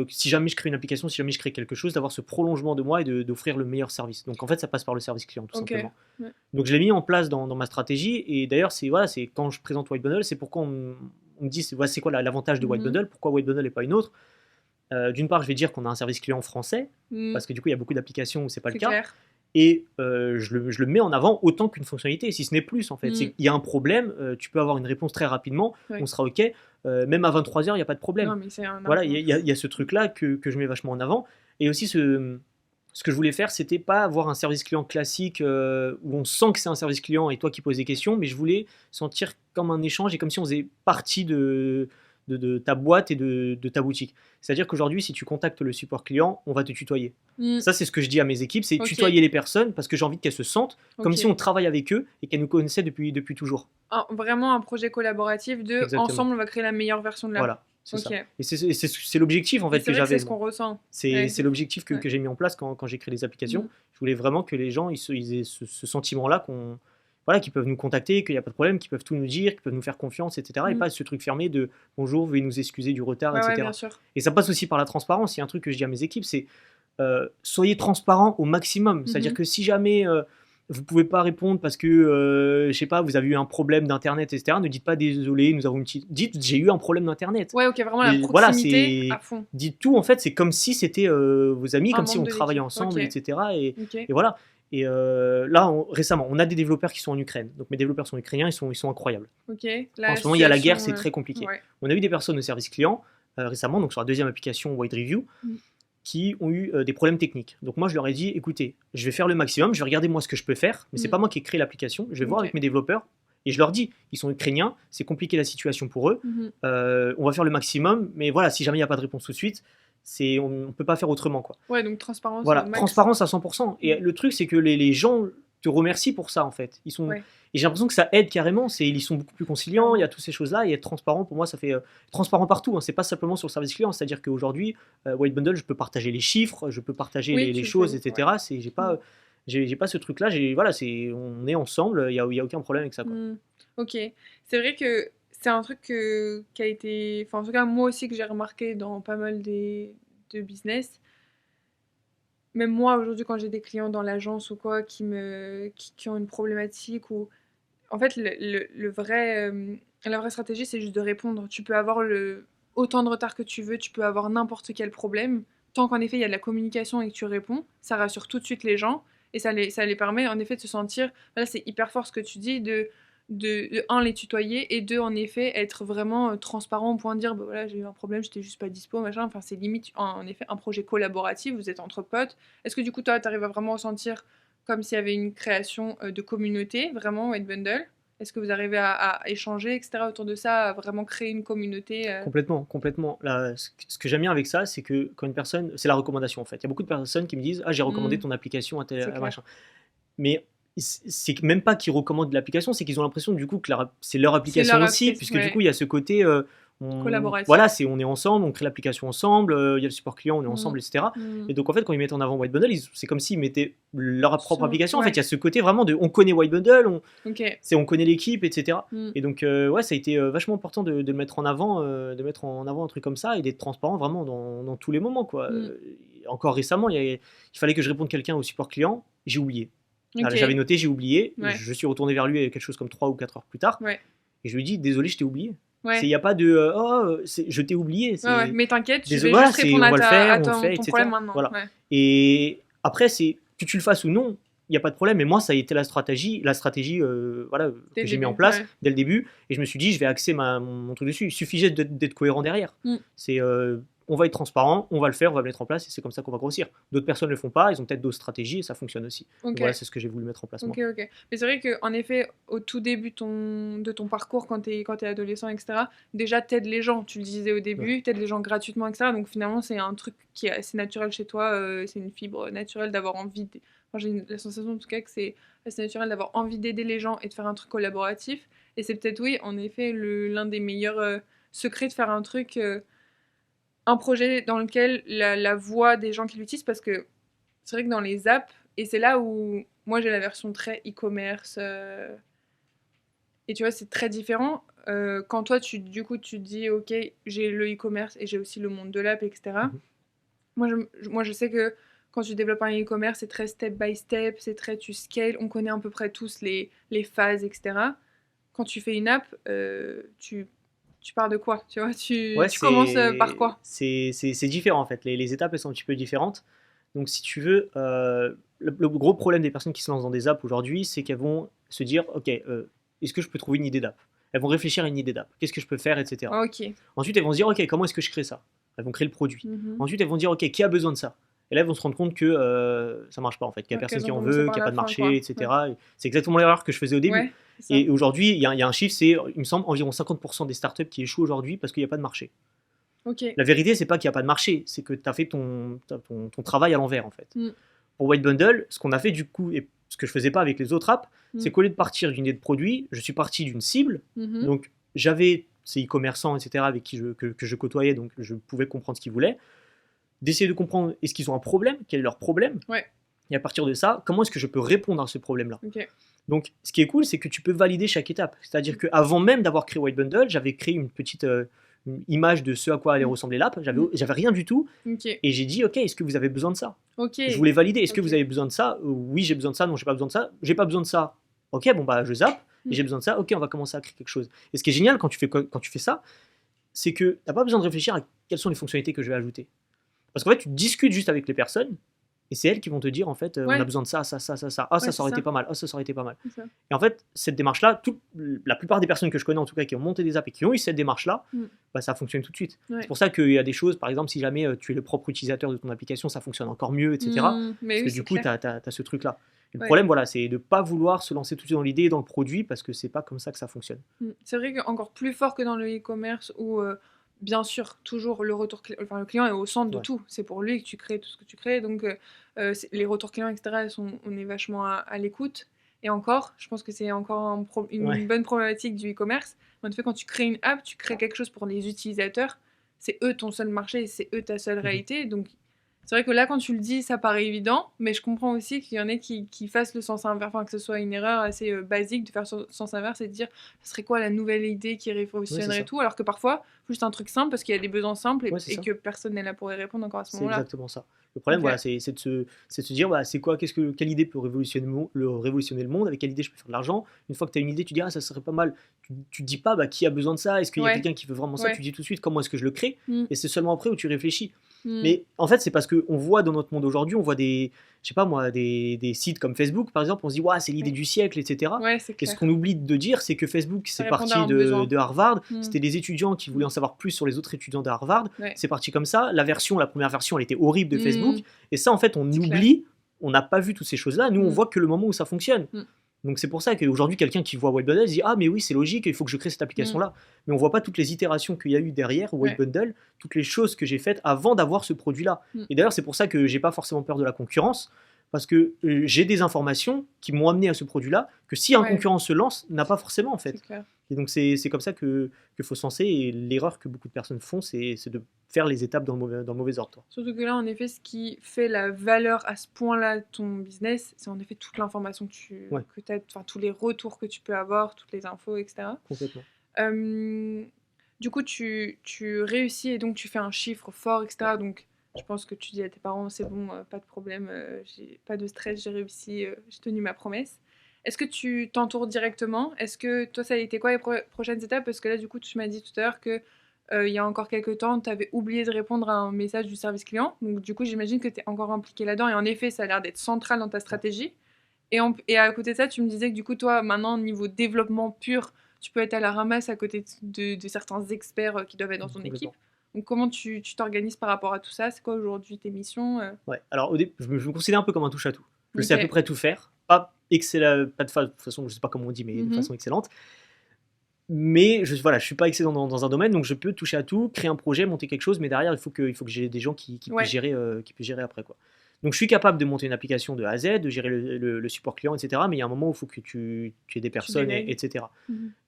si jamais je crée une application, si jamais je crée quelque chose, d'avoir ce prolongement de moi et d'offrir le meilleur service. Donc, en fait, ça passe par le service client, tout Ok. simplement. Ouais. Donc, je l'ai mis en place dans ma stratégie. Et d'ailleurs, c'est quand je présente White Bundle, c'est pourquoi on me dit c'est quoi l'avantage de White Mhm. Bundle, pourquoi White Bundle et pas une autre. D'une part, je vais dire qu'on a un service client français, Mm. parce que du coup, il y a beaucoup d'applications où c'est pas le C'est cas. clair. Et je le mets en avant autant qu'une fonctionnalité, si ce n'est plus en fait. Mm. Il y a un problème, tu peux avoir une réponse très rapidement, Ouais. on sera OK, même à 23h, il n'y a pas de problème. Non, mais c'est un Voilà, argument. il y a ce truc-là que je mets vachement en avant. Et aussi, ce que je voulais faire, c'était pas avoir un service client classique où on sent que c'est un service client et toi qui poses des questions, mais je voulais sentir comme un échange et comme si on faisait partie de ta boîte et de ta boutique. C'est-à-dire qu'aujourd'hui, si tu contactes le support client, on va te tutoyer. Mm. Ça, c'est ce que je dis à mes équipes, c'est Ok. tutoyer les personnes parce que j'ai envie qu'elles se sentent comme Ok. si on travaille avec eux et qu'elles nous connaissaient depuis toujours. Vraiment un projet collaboratif de Exactement. ensemble on va créer la meilleure version de la. Voilà, c'est Ok. ça. Et c'est l'objectif en Et fait c'est que vrai que c'est j'avais. ce qu'on ressent. C'est Ouais. l'objectif Ouais. que j'ai mis en place quand j'ai créé les applications. Mm. Je voulais vraiment que les gens ils aient ce sentiment-là voilà, qu'ils peuvent nous contacter, qu'il n'y a pas de problème, qu'ils peuvent tout nous dire, qu'ils peuvent nous faire confiance, etc. Et Mm. pas ce truc fermé de bonjour, veuillez nous excuser du retard, Ouais, ouais, etc. bien sûr. Et ça passe aussi par la transparence. Il y a un truc que je dis à mes équipes, c'est soyez transparents au maximum. C'est-à-dire Mhm. que si jamais vous pouvez pas répondre parce que je sais pas, vous avez eu un problème d'internet, etc. Ne dites pas désolé, nous avons une petite. Dites j'ai eu un problème d'internet. Ouais, ok, vraiment la Et voilà, proximité c'est à fond. dites tout en fait. C'est comme si c'était vos amis, Un comme si on membre de travaillait l'équipe. ensemble, Ok. etc. Ok. Et voilà. Et là, récemment, on a des développeurs qui sont en Ukraine. Donc mes développeurs sont ukrainiens, ils sont incroyables. Ok. En ce moment, il y a la guerre, situation, c'est très compliqué. Ouais. On a eu des personnes au service client récemment, donc sur la deuxième application White Review, Mm. qui ont eu des problèmes techniques. Donc moi, je leur ai dit, écoutez, je vais faire le maximum, je vais regarder moi ce que je peux faire, mais c'est Mm. pas moi qui ai créé l'application, je vais voir Ok. avec mes développeurs, et je leur dis, ils sont ukrainiens, c'est compliqué la situation pour eux, Mhm. on va faire le maximum, mais voilà, si jamais il n'y a pas de réponse tout de suite, on ne peut pas faire autrement, quoi. Ouais, donc transparence Voilà, au max. transparence à 100%. Et Mm. le truc, c'est que les gens te remercient pour ça, en fait. Ouais. Et j'ai l'impression que ça aide carrément. Ils sont beaucoup plus conciliants, il y a toutes ces choses-là. Et être transparent, pour moi, ça fait transparent partout. Hein. C'est pas simplement sur le service client. C'est-à-dire qu'aujourd'hui, White Bundle, je peux partager les chiffres, je peux partager Oui, les tu le choses, fais, etc. J'ai pas ce truc-là. Voilà, on est ensemble, il y a aucun problème avec ça, quoi. Mm. Ok. C'est vrai que c'est un truc qui a été. Enfin, en tout cas, moi aussi, que j'ai remarqué dans pas mal de business. Même moi, aujourd'hui, quand j'ai des clients dans l'agence ou quoi qui ont une problématique ou. En fait, la vraie stratégie, c'est juste de répondre. Tu peux avoir autant de retard que tu veux, tu peux avoir n'importe quel problème. Tant qu'en effet, il y a de la communication et que tu réponds, ça rassure tout de suite les gens. Et ça les permet, en effet, de se sentir... Là, c'est hyper fort ce que tu dis, un, les tutoyer, et deux, en effet, être vraiment transparent au point de dire, bah voilà, j'ai eu un problème, j'étais juste pas dispo, machin. Enfin, c'est limite, en effet, un projet collaboratif, vous êtes entre potes. Est-ce que du coup, toi, t'arrives à vraiment ressentir comme s'il y avait une création de communauté, vraiment, White Bundle? Est-ce que vous arrivez à échanger, etc., autour de ça, à vraiment créer une communauté Complètement. Là, ce que j'aime bien avec ça, c'est que quand une personne, c'est la recommandation en fait. Il y a beaucoup de personnes qui me disent, ah, j'ai recommandé ton application à tel C'est à clair. machin. Mais c'est même pas qu'ils recommandent l'application, c'est qu'ils ont l'impression du coup que c'est leur application aussi, application, puisque du ouais. coup il y a ce côté, Collaboratif. Voilà, on est ensemble, on crée l'application ensemble, il y a le support client, on est ensemble, etc. Mm. Et donc en fait, quand ils mettent en avant White Bundle, c'est comme s'ils mettaient leur propre application. En Ouais. fait, il y a ce côté vraiment de on connaît White Bundle, Ok. on connaît l'équipe, etc. Mm. Et donc ouais, ça a été vachement important de mettre en avant, un truc comme ça et d'être transparent vraiment dans tous les moments, quoi. Encore récemment, il fallait que je réponde quelqu'un au support client, j'ai oublié. Ok. J'avais noté, j'ai oublié. Ouais. Je suis retourné vers lui quelque chose comme 3 ou 4 heures plus tard. Ouais. Et je lui ai dit, désolé, je t'ai oublié. Ouais. Il n'y a pas de je t'ai oublié. Ouais, mais t'inquiète, je vais Désolé, juste répondre on va le faire, à on le ton fait, etc. problème maintenant. Voilà. Ouais. Et après, que tu le fasses ou non, il n'y a pas de problème. Mais moi, ça a été la stratégie voilà, Dès que j'ai le mis en début, place ouais. dès le début. Et je me suis dit, je vais axer mon truc dessus. Il suffisait d'être cohérent derrière. C'est on va être transparent, on va le faire, on va le mettre en place et c'est comme ça qu'on va grossir. D'autres personnes ne le font pas, ils ont peut-être d'autres stratégies et ça fonctionne aussi. Donc voilà, c'est ce que j'ai voulu mettre en place. Ok. Mais c'est vrai qu'en effet, au tout début de ton parcours, quand t'es adolescent, etc., déjà t'aides les gens, tu le disais au début, t'aides les gens gratuitement, etc. Donc finalement, c'est un truc qui est assez naturel chez toi, c'est une fibre naturelle d'avoir envie. Enfin, j'ai la sensation en tout cas que c'est assez naturel d'avoir envie d'aider les gens et de faire un truc collaboratif. Et c'est peut-être, oui, en effet, l'un des meilleurs secrets de faire un truc. Un projet dans lequel la voix des gens qui l'utilisent, parce que c'est vrai que dans les apps, et c'est là où moi j'ai la version très e-commerce, et tu vois, c'est très différent. Quand toi, tu te dis, ok, j'ai le e-commerce et j'ai aussi le monde de l'app, etc. Moi, je sais que quand tu développes un e-commerce, c'est très step by step, c'est très tu scales, on connaît à peu près tous les phases, etc. Quand tu fais une app, tu pars de quoi, tu vois, tu commences par quoi? C'est différent en fait, les étapes elles sont un petit peu différentes. Donc si tu veux, le gros problème des personnes qui se lancent dans des apps aujourd'hui, c'est qu'elles vont se dire, ok, est-ce que je peux trouver une idée d'app? Elles vont réfléchir à une idée d'app, qu'est-ce que je peux faire, etc. Ok. Ensuite elles vont se dire, ok, comment est-ce que je crée ça? Elles vont créer le produit. Ensuite elles vont dire, ok, qui a besoin de ça? Et là elles vont se rendre compte que ça marche pas en fait, qu'il n'y a personne qui en veut, qu'il n'y a pas de marché, etc. Ouais. C'est exactement l'erreur que je faisais au début. Ouais. Et aujourd'hui, il y a un chiffre, c'est, il me semble, environ 50% des startups qui échouent aujourd'hui parce qu'il n'y a pas de marché. Okay. La vérité, c'est pas qu'il n'y a pas de marché, c'est que tu as fait ton travail à l'envers, en fait. Pour White Bundle, ce qu'on a fait du coup, et ce que je faisais pas avec les autres apps, c'est qu'au lieu de partir d'une idée de produit, je suis parti d'une cible. Donc, j'avais ces e-commerçants, etc., avec qui que je côtoyais, donc je pouvais comprendre ce qu'ils voulaient. D'essayer de comprendre, est-ce qu'ils ont un problème, quel est leur problème, et à partir de ça, comment est-ce que je peux répondre à ce problème-là. Donc, ce qui est cool, c'est que tu peux valider chaque étape. C'est-à-dire qu'avant même d'avoir créé White Bundle, j'avais créé une petite une image de ce à quoi allait ressembler l'app. J'avais rien du tout. Et j'ai dit, ok, est-ce que vous avez besoin de ça? Je voulais valider. Est-ce que vous avez besoin de ça? Oui, j'ai besoin de ça. Non, j'ai pas besoin de ça. J'ai pas besoin de ça. Ok, bon, bah, je zappe. Et j'ai besoin de ça. Ok, on va commencer à créer quelque chose. Et ce qui est génial quand tu fais ça, c'est que t'as pas besoin de réfléchir à quelles sont les fonctionnalités que je vais ajouter. Parce qu'en fait, tu discutes juste avec les personnes. Et c'est elles qui vont te dire, en fait, on a besoin de ça, ça. Ah, ça aurait été pas mal. Ah, ça aurait été pas mal. Et en fait, cette démarche-là, la plupart des personnes que je connais, en tout cas, qui ont monté des apps et qui ont eu cette démarche-là, bah, ça fonctionne tout de suite. C'est pour ça qu'il y a des choses, par exemple, si jamais tu es le propre utilisateur de ton application, ça fonctionne encore mieux, etc. Parce que du coup, tu as ce truc-là. Le problème, voilà, c'est de ne pas vouloir se lancer tout de suite dans l'idée et dans le produit, parce que c'est pas comme ça que ça fonctionne. C'est vrai qu'encore plus fort que dans le e-commerce où... bien sûr, toujours le le client est au centre de tout. C'est pour lui que tu crées tout ce que tu crées. Donc, les retours clients, etc., on est vachement à l'écoute. Et encore, je pense que c'est encore une bonne problématique du e-commerce. En effet, quand tu crées une app, tu crées quelque chose pour les utilisateurs. C'est eux ton seul marché, c'est eux ta seule réalité. Donc, c'est vrai que là, quand tu le dis, ça paraît évident, mais je comprends aussi qu'il y en ait qui fassent le sens inverse, enfin que ce soit une erreur assez basique de faire le sens inverse et de dire ce serait quoi la nouvelle idée qui révolutionnerait tout, alors que parfois, juste un truc simple parce qu'il y a des besoins simples et que personne n'est là pour y répondre encore à ce moment-là. C'est exactement ça. Le problème, voilà, c'est de se dire, bah, c'est quoi, quelle idée peut révolutionner le monde, avec quelle idée je peux faire de l'argent. Une fois que tu as une idée, tu dis, ah, ça serait pas mal. Tu te dis pas, bah, qui a besoin de ça, est-ce qu'il y a quelqu'un qui veut vraiment ça, tu dis tout de suite, comment est-ce que je le crée, et c'est seulement après où tu réfléchis. Mais en fait, c'est parce qu'on voit dans notre monde aujourd'hui, on voit je sais pas moi, des sites comme Facebook, par exemple, on se dit, ouais, c'est l'idée du siècle, etc. Et ce qu'on oublie de dire, c'est que Facebook, c'est parti de Harvard. C'était des étudiants qui voulaient en savoir plus sur les autres étudiants de Harvard. C'est parti comme ça. La première version, elle était horrible de Facebook. Et ça, en fait, on oublie, on n'a pas vu toutes ces choses-là. Nous, on voit que le moment où ça fonctionne. Donc c'est pour ça qu'aujourd'hui, quelqu'un qui voit White Bundle dit, ah mais oui, c'est logique, il faut que je crée cette application-là. Mais on voit pas toutes les itérations qu'il y a eu derrière White Bundle, toutes les choses que j'ai faites avant d'avoir ce produit-là. Et d'ailleurs, c'est pour ça que j'ai pas forcément peur de la concurrence, parce que j'ai des informations qui m'ont amené à ce produit-là, que si un concurrent se lance, n'a pas forcément en fait. Et donc c'est comme ça qu'il faut se lancer, et l'erreur que beaucoup de personnes font, c'est de faire les étapes dans le mauvais ordre. Surtout que là, en effet, ce qui fait la valeur à ce point-là de ton business, c'est en effet toute l'information que tu as, enfin tous les retours que tu peux avoir, toutes les infos, etc. Complètement. Du coup, tu réussis et donc tu fais un chiffre fort, etc. Donc, je pense que tu dis à tes parents, c'est bon, pas de problème, j'ai pas de stress, j'ai réussi, j'ai tenu ma promesse. Est-ce que tu t'entoures directement? Est-ce que toi, ça a été quoi les prochaines étapes? Parce que là, du coup, tu m'as dit tout à l'heure que il y a encore quelques temps, tu avais oublié de répondre à un message du service client. Donc, du coup, j'imagine que tu es encore impliqué là-dedans. Et en effet, ça a l'air d'être central dans ta stratégie. Et à côté de ça, tu me disais que du coup, toi, maintenant, niveau développement pur, tu peux être à la ramasse à côté de certains experts qui doivent être dans ton équipe. Donc, comment tu t'organises par rapport à tout ça? C'est quoi aujourd'hui tes missions? Ouais, alors au début, je me considère un peu comme un touche-à-tout. Je sais à peu près tout faire. Pas excellent, pas de façon, je sais pas comment on dit, mais de façon excellente. Mais je suis pas excellent dans un domaine, donc je peux toucher à tout, créer un projet, monter quelque chose, mais derrière, il faut que j'ai des gens qui puissent gérer après, quoi. Donc je suis capable de monter une application de A à Z, de gérer le support client, etc. Mais il y a un moment où il faut que tu aies des personnes, etc.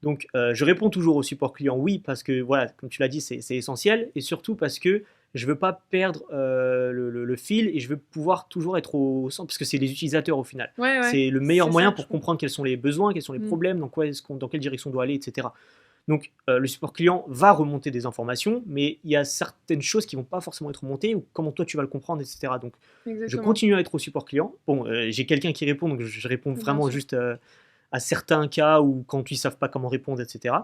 Donc je réponds toujours au support client, oui, parce que voilà, comme tu l'as dit, c'est essentiel, et surtout parce que je veux pas perdre le fil, et je veux pouvoir toujours être au centre, parce que c'est les utilisateurs au final. C'est le meilleur moyen pour comprendre quels sont les besoins, quels sont les problèmes, dans quelle direction on doit aller, etc. Donc le support client va remonter des informations, mais il y a certaines choses qui vont pas forcément être remontées, ou comment toi tu vas le comprendre, etc. Donc je continue à être au support client. Bon, j'ai quelqu'un qui répond, donc je réponds vraiment juste à certains cas, ou quand ils savent pas comment répondre, etc.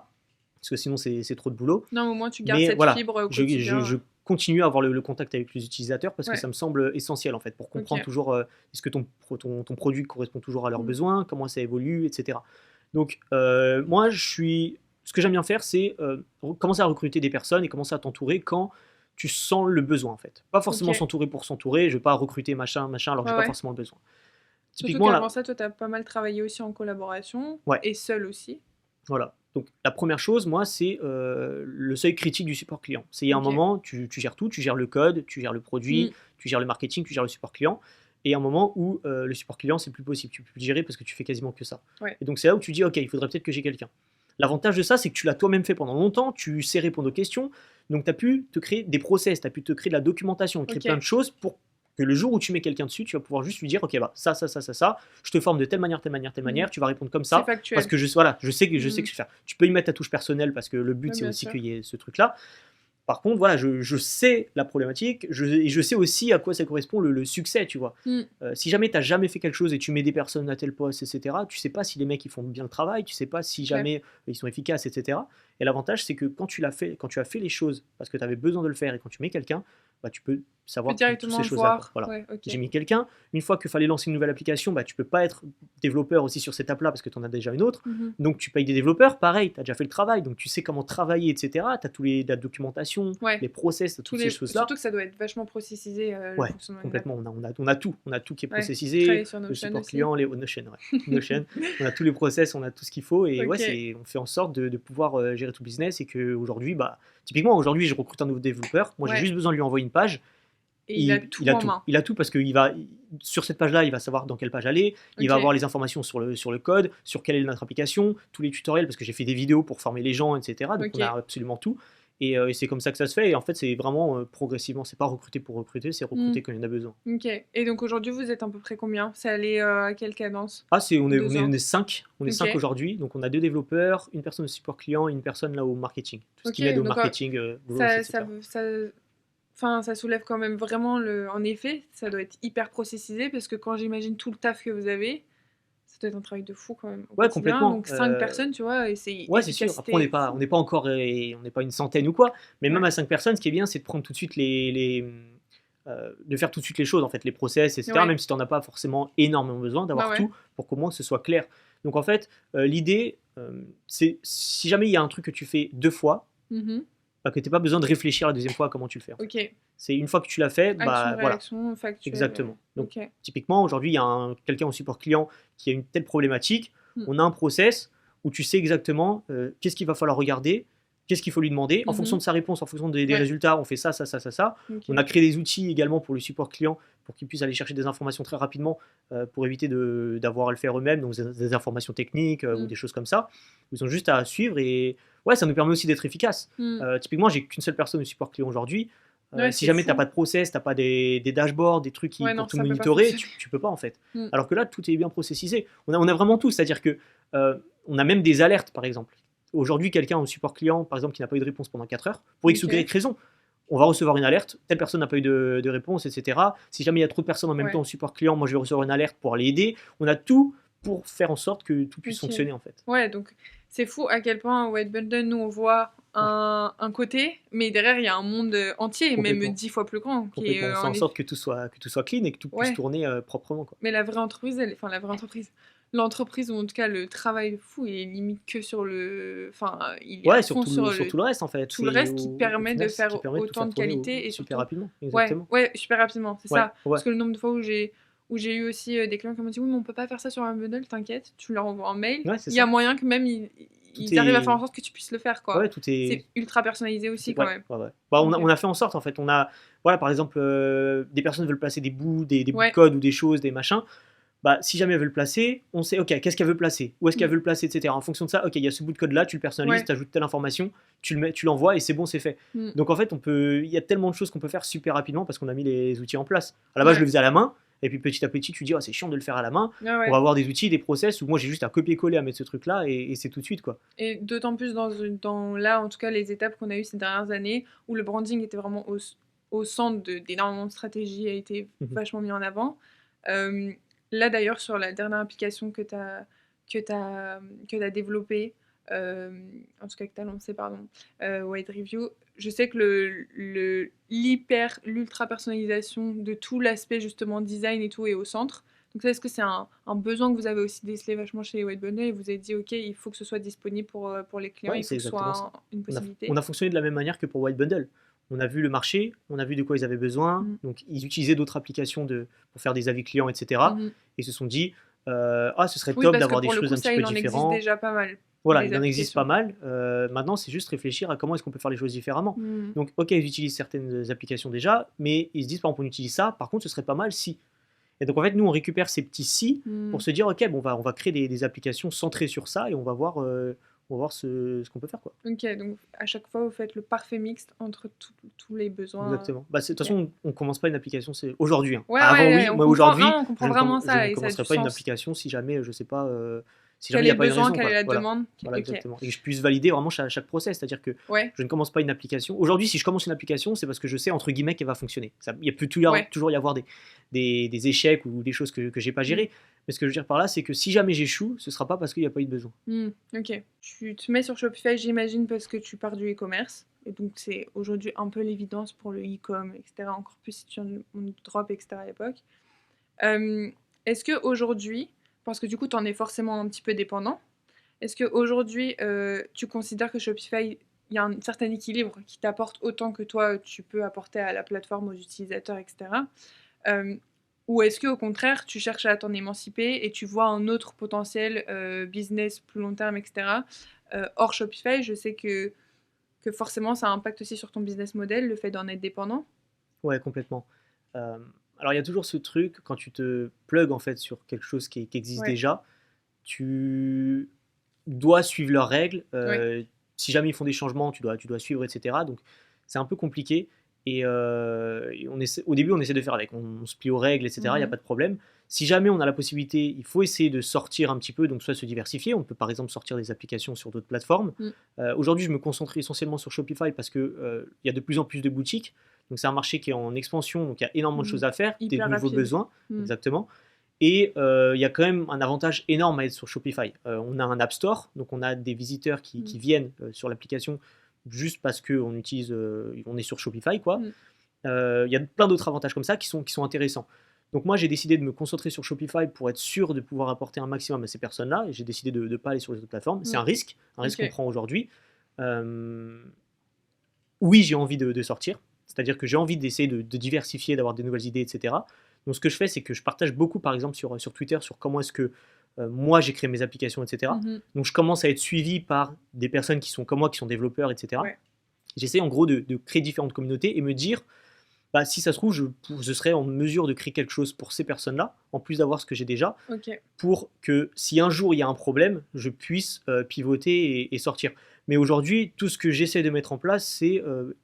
Parce que sinon c'est trop de boulot. Non, au moins tu gardes cette fibre au quotidien. Je continue à avoir le contact avec les utilisateurs, parce que ça me semble essentiel en fait, pour comprendre toujours est-ce que ton produit correspond toujours à leurs besoins, comment ça évolue, etc. Donc moi ce que j'aime bien faire, c'est commencer à recruter des personnes et commencer à t'entourer quand tu sens le besoin en fait. Pas forcément s'entourer pour s'entourer, je vais pas recruter machin, alors j'ai pas forcément le besoin. Typiquement, surtout qu'avant ça, toi tu as pas mal travaillé aussi en collaboration, et seul aussi. Voilà. Donc la première chose, moi, c'est le seuil critique du support client. C'est il y a un moment, tu gères tout, tu gères le code, tu gères le produit, tu gères le marketing, tu gères le support client. Et il y a un moment où le support client, c'est plus possible, tu peux plus le gérer parce que tu fais quasiment que ça. Et donc c'est là où tu dis, ok, il faudrait peut-être que j'ai quelqu'un. L'avantage de ça, c'est que tu l'as toi-même fait pendant longtemps, tu sais répondre aux questions, donc tu as pu te créer des process, tu as pu te créer de la documentation, créer plein de choses pour que le jour où tu mets quelqu'un dessus, tu vas pouvoir juste lui dire, ok, bah ça, je te forme de telle manière, tu vas répondre comme ça, parce que je sais que je sais faire. Tu peux y mettre ta touche personnelle, parce que le but c'est aussi qu'il y ait ce truc-là. Par contre, voilà, je sais la problématique, et je sais aussi à quoi ça correspond le succès, tu vois. Si jamais tu n'as jamais fait quelque chose et tu mets des personnes à tel poste, etc., tu sais pas si les mecs ils font bien le travail, tu sais pas si jamais ils sont efficaces, etc. Et l'avantage, c'est que quand tu as fait les choses parce que tu avais besoin de le faire, et quand tu mets quelqu'un, bah, tu peux savoir toutes ces choses-là. Voilà. J'ai mis quelqu'un, une fois qu'il fallait lancer une nouvelle application, bah, tu peux pas être développeur aussi sur cette app-là parce que tu en as déjà une autre. Donc tu payes des développeurs, pareil, tu as déjà fait le travail, donc tu sais comment travailler, etc. Tu as la documentation, les process, toutes ces choses-là. Surtout que ça doit être vachement processisé. Le fonctionnement complètement. On a tout qui est processisé. Le support client, Notion, Notion. On a tous les process, on a tout ce qu'il faut, et on fait en sorte de pouvoir gérer tout le business, et qu'aujourd'hui, typiquement, aujourd'hui, je recrute un nouveau développeur. Moi, j'ai juste besoin de lui envoyer une page. Et il a tout en main. Il a tout, parce que sur cette page-là, il va savoir dans quelle page aller. Il va avoir les informations sur le code, sur quelle est notre application, tous les tutoriels, parce que j'ai fait des vidéos pour former les gens, etc. Donc on a absolument tout. Et c'est comme ça que ça se fait. Et en fait, c'est vraiment progressivement. C'est pas recruter pour recruter, c'est recruter quand il y en a besoin. Ok. Et donc aujourd'hui, vous êtes à peu près combien? C'est allé à quelle cadence? On est 5. On est 5 aujourd'hui. Donc on a 2 développeurs, une personne au support client, une personne là au marketing. Tout ce qui est de marketing, ça soulève quand même vraiment En effet, ça doit être hyper processisé, parce que quand j'imagine tout le taf que vous avez, ça doit être un travail de fou quand même. Complètement. Donc 5 personnes, tu vois, et c'est c'est sûr. Après, on n'est pas encore, on n'est pas une centaine ou quoi, mais même à 5 personnes, ce qui est bien, c'est de prendre tout de suite de faire tout de suite les choses, en fait, les process, etc. Même si tu n'en as pas forcément énormément besoin, d'avoir tout pour qu'au moins ce soit clair. Donc en fait, l'idée, c'est si jamais il y a un truc que tu fais 2 fois, que tu n'as pas besoin de réfléchir la deuxième fois à comment tu le fais. C'est une fois que tu l'as fait, action, factuelle. Exactement. Donc typiquement, aujourd'hui, il y a quelqu'un au support client qui a une telle problématique. On a un process où tu sais exactement qu'est-ce qu'il va falloir regarder, qu'est-ce qu'il faut lui demander. En fonction de sa réponse, en fonction des résultats, on fait ça. On a créé des outils également pour le support client pour qu'ils puissent aller chercher des informations très rapidement pour éviter d'avoir à le faire eux-mêmes, donc des informations techniques ou des choses comme ça. Ils ont juste à suivre et ouais, ça nous permet aussi d'être efficace. Typiquement, j'ai qu'une seule personne au support client aujourd'hui. Si jamais tu n'as pas de process, tu n'as pas des dashboards, des trucs pour tout monitorer, tu peux pas en fait. Alors que là, tout est bien processisé. On a vraiment tout, c'est-à-dire que on a même des alertes par exemple. Aujourd'hui, quelqu'un au support client, par exemple, qui n'a pas eu de réponse pendant 4 heures, pour X ou Y raison, on va recevoir une alerte, telle personne n'a pas eu de réponse, etc. Si jamais il y a trop de personnes en même temps au support client, moi je vais recevoir une alerte pour aller aider. On a tout pour faire en sorte que tout puisse fonctionner en fait. Ouais, donc c'est fou à quel point White Bundle, nous on voit un côté, mais derrière il y a un monde entier, même 10 fois plus grand. On fait en sorte que tout soit clean et que tout puisse tourner proprement. Quoi. Mais la vraie entreprise, l'entreprise, ou en tout cas le travail fou, il est limite que sur le. Enfin, il est sur tout le reste en fait. Tout le reste qui permet de faire autant de qualité et super rapidement. Exactement. Ouais, super rapidement, c'est ça. Parce que le nombre de fois où j'ai eu aussi des clients qui m'ont dit oui, mais on peut pas faire ça sur un bundle, t'inquiète, tu leur envoies un mail. Il y a moyen que même ils arrivent à faire en sorte que tu puisses le faire. Quoi. C'est ultra personnalisé aussi quand même. On a fait en sorte en fait. On a, par exemple, des personnes veulent placer des bouts, des bouts de code ou des choses, des machins. Si jamais elle veut le placer, on sait, ok, qu'est-ce qu'elle veut placer, où est-ce qu'elle veut le placer, etc. En fonction de ça, ok, il y a ce bout de code là, tu le personnalises, tu ajoutes telle information, tu l'envoies et c'est bon, c'est fait. Donc en fait, il y a tellement de choses qu'on peut faire super rapidement parce qu'on a mis les outils en place. À la base, je le faisais à la main, et puis petit à petit, tu dis, c'est chiant de le faire à la main. On va avoir des outils, des process où moi j'ai juste à copier-coller, à mettre ce truc là et c'est tout de suite quoi. Et d'autant plus dans là, en tout cas, les étapes qu'on a eues ces dernières années où le branding était vraiment au centre d'énormément de stratégies, a été vachement mis en avant. Là d'ailleurs sur la dernière application que tu as développée, en tout cas que tu as lancée, White Review, je sais que l'ultra personnalisation de tout l'aspect justement design et tout est au centre. Donc ça, est-ce que c'est un besoin que vous avez aussi décelé vachement chez White Bundle et vous avez dit ok, il faut que ce soit disponible pour les clients, il faut que ce soit une possibilité. On a fonctionné de la même manière que pour White Bundle. On a vu le marché, on a vu de quoi ils avaient besoin, donc ils utilisaient d'autres applications pour faire des avis clients, etc. Et ils se sont dit, ce serait top d'avoir des choses un petit peu différentes. Il en existe déjà pas mal. Voilà, il en existe pas mal. Maintenant, c'est juste réfléchir à comment est-ce qu'on peut faire les choses différemment. Donc, ok, ils utilisent certaines applications déjà, mais ils se disent, par exemple, on utilise ça, par contre, ce serait pas mal si. Et donc, en fait, nous, on récupère ces petits si pour se dire, ok, bon, on va créer des applications centrées sur ça et on va voir ce qu'on peut faire. Quoi. Ok, donc à chaque fois, vous faites le parfait mixte entre tous les besoins. Exactement. De toute façon, on ne commence pas une application, c'est aujourd'hui. Hein. Avant, oui, mais aujourd'hui, on comprend vraiment ça. Je ne commencerai pas une application si jamais, je ne sais pas... si quel jamais est le besoin, quelle est la demande. Voilà, exactement. Et que je puisse valider vraiment chaque process. C'est-à-dire que je ne commence pas une application. Aujourd'hui, si je commence une application, c'est parce que je sais, entre guillemets, qu'elle va fonctionner. Il peut toujours y avoir des échecs ou des choses que je n'ai pas gérées. Mais ce que je veux dire par là, c'est que si jamais j'échoue, ce ne sera pas parce qu'il n'y a pas eu de besoin. Ok. Tu te mets sur Shopify, j'imagine, parce que tu pars du e-commerce. Et donc, c'est aujourd'hui un peu l'évidence pour le e-com, etc. Encore plus si tu as une drop, etc. à l'époque. Est-ce qu'aujourd'hui, parce que du coup, tu en es forcément un petit peu dépendant, est-ce qu'aujourd'hui, tu considères que Shopify, il y a un certain équilibre qui t'apporte autant que toi, tu peux apporter à la plateforme, aux utilisateurs, etc. Ou est-ce qu'au contraire, tu cherches à t'en émanciper et tu vois un autre potentiel business plus long terme, etc. Hors Shopify, je sais que forcément, ça impacte aussi sur ton business model, le fait d'en être dépendant. Ouais, complètement. Alors, il y a toujours ce truc, quand tu te plugues en fait sur quelque chose qui existe déjà, tu dois suivre leurs règles. Si jamais ils font des changements, tu dois suivre, etc. Donc, c'est un peu compliqué. Et au début, on essaie de faire avec. On se plie aux règles, etc. Il n'y a pas de problème. Si jamais on a la possibilité, il faut essayer de sortir un petit peu, donc soit se diversifier. On peut par exemple sortir des applications sur d'autres plateformes. Aujourd'hui, je me concentre essentiellement sur Shopify parce qu'il y a de plus en plus de boutiques. Donc c'est un marché qui est en expansion, donc il y a énormément de choses à faire, des nouveaux besoins, exactement. Et il y a quand même un avantage énorme à être sur Shopify. On a un App Store, donc on a des visiteurs qui viennent sur l'application juste parce qu'on on est sur Shopify, quoi. Il y a plein d'autres avantages comme ça qui sont intéressants. Donc moi, j'ai décidé de me concentrer sur Shopify pour être sûr de pouvoir apporter un maximum à ces personnes-là, et j'ai décidé de ne pas aller sur les autres plateformes. C'est un risque qu'on prend aujourd'hui. Oui, j'ai envie de sortir, c'est-à-dire que j'ai envie d'essayer de diversifier, d'avoir des nouvelles idées, etc. Donc ce que je fais, c'est que je partage beaucoup, par exemple, sur Twitter, sur comment est-ce que moi j'ai créé mes applications, etc. Donc je commence à être suivi par des personnes qui sont comme moi, qui sont développeurs, etc. J'essaie en gros de créer différentes communautés et me dire, bah, si ça se trouve, je serais en mesure de créer quelque chose pour ces personnes-là, en plus d'avoir ce que j'ai déjà, Ok. pour que si un jour il y a un problème, je puisse pivoter et sortir. Mais aujourd'hui, tout ce que j'essaie de mettre en place, c'est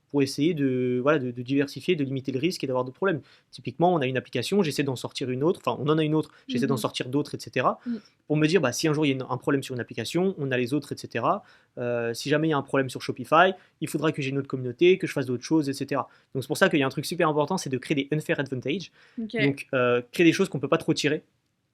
pour essayer voilà, de diversifier, de limiter le risque et d'avoir d'autres problèmes. Typiquement, on a une application, j'essaie d'en sortir une autre, enfin on en a une autre, j'essaie d'en sortir d'autres, etc. Mm. Pour me dire, bah, si un jour il y a un problème sur une application, on a les autres, etc. Si jamais il y a un problème sur Shopify, il faudra que j'ai une autre communauté, que je fasse d'autres choses, etc. Donc c'est pour ça qu'il y a un truc super important, c'est de créer des unfair advantage. Ok. Donc créer des choses qu'on ne peut pas trop tirer.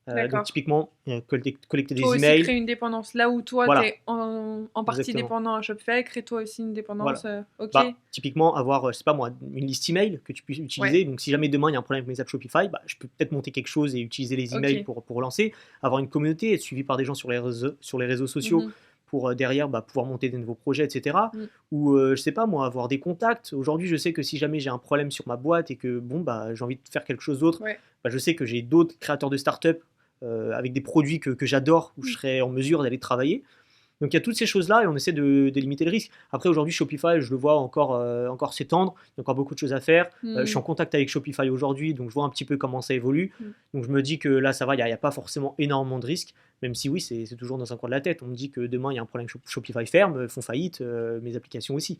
Donc D'accord. typiquement, collecter des Toi aussi emails. créer une dépendance. Là où toi, Voilà. tu es en partie Exactement. dépendant à Shopify, crée-toi aussi une dépendance. Ok. Bah, typiquement, avoir, je sais pas moi, une liste email que tu puisses utiliser. Ouais. Donc, si jamais demain il y a un problème avec mes apps Shopify, bah, je peux peut-être monter quelque chose et utiliser les emails Ok. pour relancer. Avoir une communauté, être suivi par des gens sur les réseaux sociaux Mhm. pour derrière bah, pouvoir monter des nouveaux projets, etc. Mm. Ou, je sais pas moi, avoir des contacts. Aujourd'hui, je sais que si jamais j'ai un problème sur ma boîte et que bon, bah, j'ai envie de faire quelque chose d'autre, Ouais. bah, je sais que j'ai d'autres créateurs de start-up avec des produits que j'adore où je serais en mesure d'aller travailler. Donc il y a toutes ces choses-là et on essaie de limiter le risque. Après aujourd'hui Shopify, je le vois encore s'étendre, il y a encore beaucoup de choses à faire. Je suis en contact avec Shopify aujourd'hui, donc je vois un petit peu comment ça évolue. Donc je me dis que là ça va, il n'y a pas forcément énormément de risques, même si oui c'est toujours dans un coin de la tête. On me dit que demain il y a un problème, Shopify ferme, font faillite, mes applications aussi.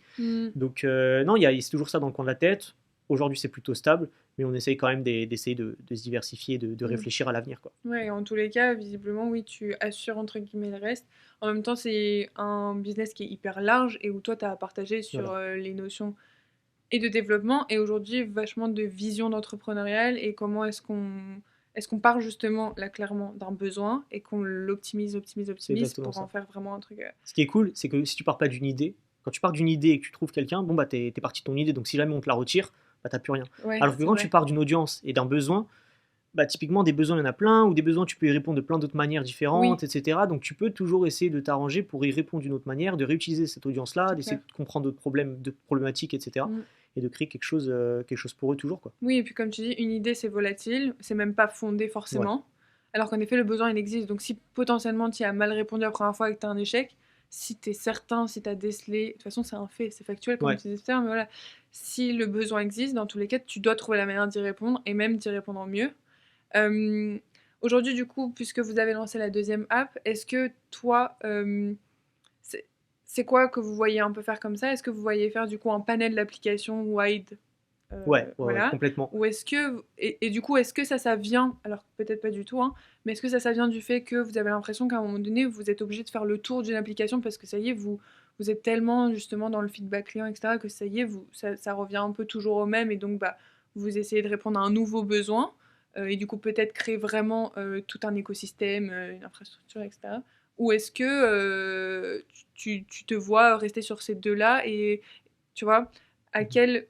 Donc non, c'est toujours ça dans le coin de la tête. Aujourd'hui c'est plutôt stable, mais on essaye quand même d'essayer de se diversifier, de réfléchir à l'avenir, quoi. Ouais, en tous les cas, visiblement, oui, tu assures entre guillemets le reste. En même temps, c'est un business qui est hyper large et où toi, tu as partagé sur Voilà. les notions et de développement et aujourd'hui vachement de vision d'entrepreneurial et comment est-ce qu'on part justement là clairement d'un besoin et qu'on l'optimise C'est exactement pour en ça. faire vraiment un truc. Ce qui est cool, c'est que si tu pars pas d'une idée, quand tu pars d'une idée et que tu trouves quelqu'un, bon bah t'es parti de ton idée, donc si jamais on te la retire, bah t'as plus rien. Ouais, Alors que c'est quand vrai. tu pars d'une audience et d'un besoin, bah typiquement des besoins il y en a plein, ou des besoins tu peux y répondre de plein d'autres manières différentes, Oui. etc. Donc tu peux toujours essayer de t'arranger pour y répondre d'une autre manière, de réutiliser cette audience-là, C'est d'essayer clair. de comprendre d'autres problèmes, d'autres problématiques, etc. Mm. Et de créer quelque chose pour eux toujours, quoi. Oui, et puis comme tu dis, une idée c'est volatile, c'est même pas fondé Ouais. forcément. Alors qu'en effet, le besoin il existe. Donc si potentiellement tu y as mal répondu la première fois et que tu as un échec, si tu es certain, si tu as décelé, de toute façon c'est un fait, c'est factuel comme Ouais. tu disais tout à l'heure, mais voilà, si le besoin existe, dans tous les cas, tu dois trouver la manière d'y répondre et même d'y répondre en mieux. Euh, Aujourd'hui, du coup, puisque vous avez lancé la deuxième app, est-ce que toi, c'est c'est quoi que vous voyez un peu faire comme ça? Est-ce que vous voyez faire du coup un panel d'applications wide? Ouais, Voilà. complètement. Ou est-ce que et du coup, est-ce que ça vient alors peut-être pas du tout, hein, mais est-ce que ça vient du fait que vous avez l'impression qu'à un moment donné, vous êtes obligé de faire le tour d'une application parce que ça y est, vous êtes tellement justement dans le feedback client et cetera que ça y est, ça revient un peu toujours au même et donc bah, vous essayez de répondre à un nouveau besoin, et du coup peut-être créer vraiment, tout un écosystème, une infrastructure et cetera? Ou est-ce que, tu te vois rester sur ces 2 là et tu vois? À quel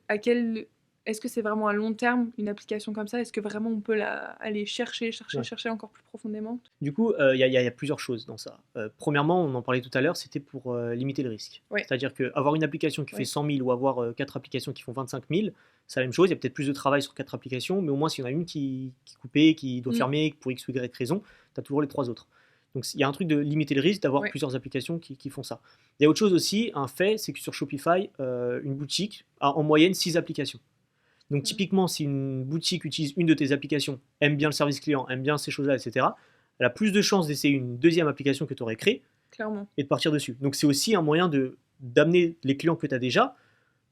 est-ce que c'est vraiment à long terme, une application comme ça? Est-ce que vraiment on peut aller chercher, chercher, Ouais. chercher encore plus profondément? Du coup, il y a plusieurs choses dans ça. Premièrement, on en parlait tout à l'heure, c'était pour limiter le risque. Ouais. C'est-à-dire qu'avoir une application qui fait Ouais. 100 000 ou avoir 4 applications qui font 25 000, c'est la même chose. Il y a peut-être plus de travail sur 4 applications, mais au moins, s'il y en a une qui est coupée, qui doit fermer pour X ou Y raison, tu as toujours les 3 autres. Donc, il y a un truc de limiter le risque d'avoir Ouais. plusieurs applications qui font ça. Il y a autre chose aussi, un fait, c'est que sur Shopify, une boutique a en moyenne 6 applications. Donc, typiquement, si une boutique utilise une de tes applications, aime bien le service client, aime bien ces choses-là, etc., elle a plus de chances d'essayer une deuxième application que tu aurais créée Clairement. et de partir dessus. Donc c'est aussi un moyen d'amener les clients que tu as déjà,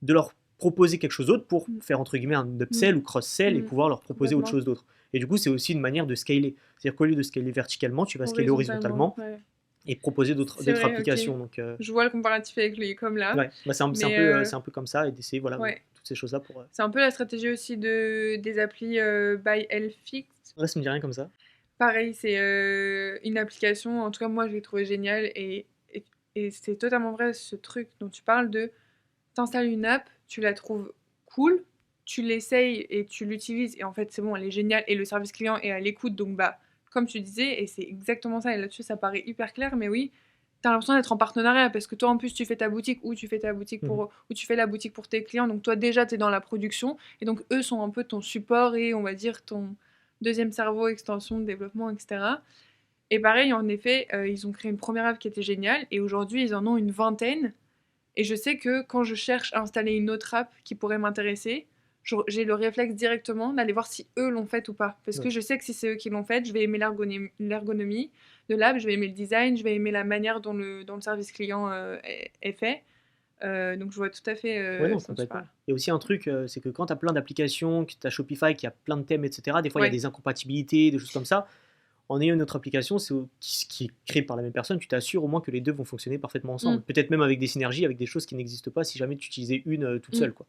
de leur proposer quelque chose d'autre pour faire entre guillemets un upsell ou cross-sell et pouvoir leur proposer autre Complètement. chose d'autre. Et du coup, c'est aussi une manière de scaler. C'est-à-dire qu'au lieu de scaler verticalement, tu vas scaler horizontalement Ouais. et proposer d'autres C'est vrai, applications. OK. Donc, Je vois le comparatif avec le e-com là. ouais, bah, Mais c'est un peu comme ça et d'essayer voilà, ouais. toutes ces choses-là pour. C'est un peu la stratégie aussi des applis, Buy Helpfix. Ouais, ça me dit rien comme ça. Pareil, c'est, une application, en tout cas moi je l'ai trouvée géniale et c'est totalement vrai ce truc dont tu parles de t'installes une app, tu la trouves cool, tu l'essayes et tu l'utilises et en fait c'est bon, elle est géniale et le service client est à l'écoute donc bah, comme tu disais et c'est exactement ça et là-dessus ça paraît hyper clair mais oui, t'as l'impression d'être en partenariat parce que toi en plus tu fais ta boutique ou tu fais ta boutique ou tu fais la boutique pour tes clients donc toi déjà t'es dans la production et donc eux sont un peu ton support et on va dire ton deuxième cerveau, extension, développement, etc. Et pareil, en effet, ils ont créé une première app qui était géniale et aujourd'hui ils en ont une vingtaine et je sais que quand je cherche à installer une autre app qui pourrait m'intéresser, j'ai le réflexe directement d'aller voir si eux l'ont fait ou pas. Parce que je sais que si c'est eux qui l'ont fait, je vais aimer l'ergonomie de l'app, je vais aimer le design, je vais aimer la manière dont le service client est fait. Donc je vois tout à fait Ouais, non, ce dont tu complètement. parles. Il y a aussi un truc, c'est que quand tu as plein d'applications, que tu as Shopify qui a plein de thèmes, etc., des fois il y a Ouais. des incompatibilités, des choses comme ça. En ayant une autre application qui est créée par la même personne, tu t'assures au moins que les deux vont fonctionner parfaitement ensemble. Peut-être même avec des synergies, avec des choses qui n'existent pas si jamais tu utilisais une toute seule, quoi.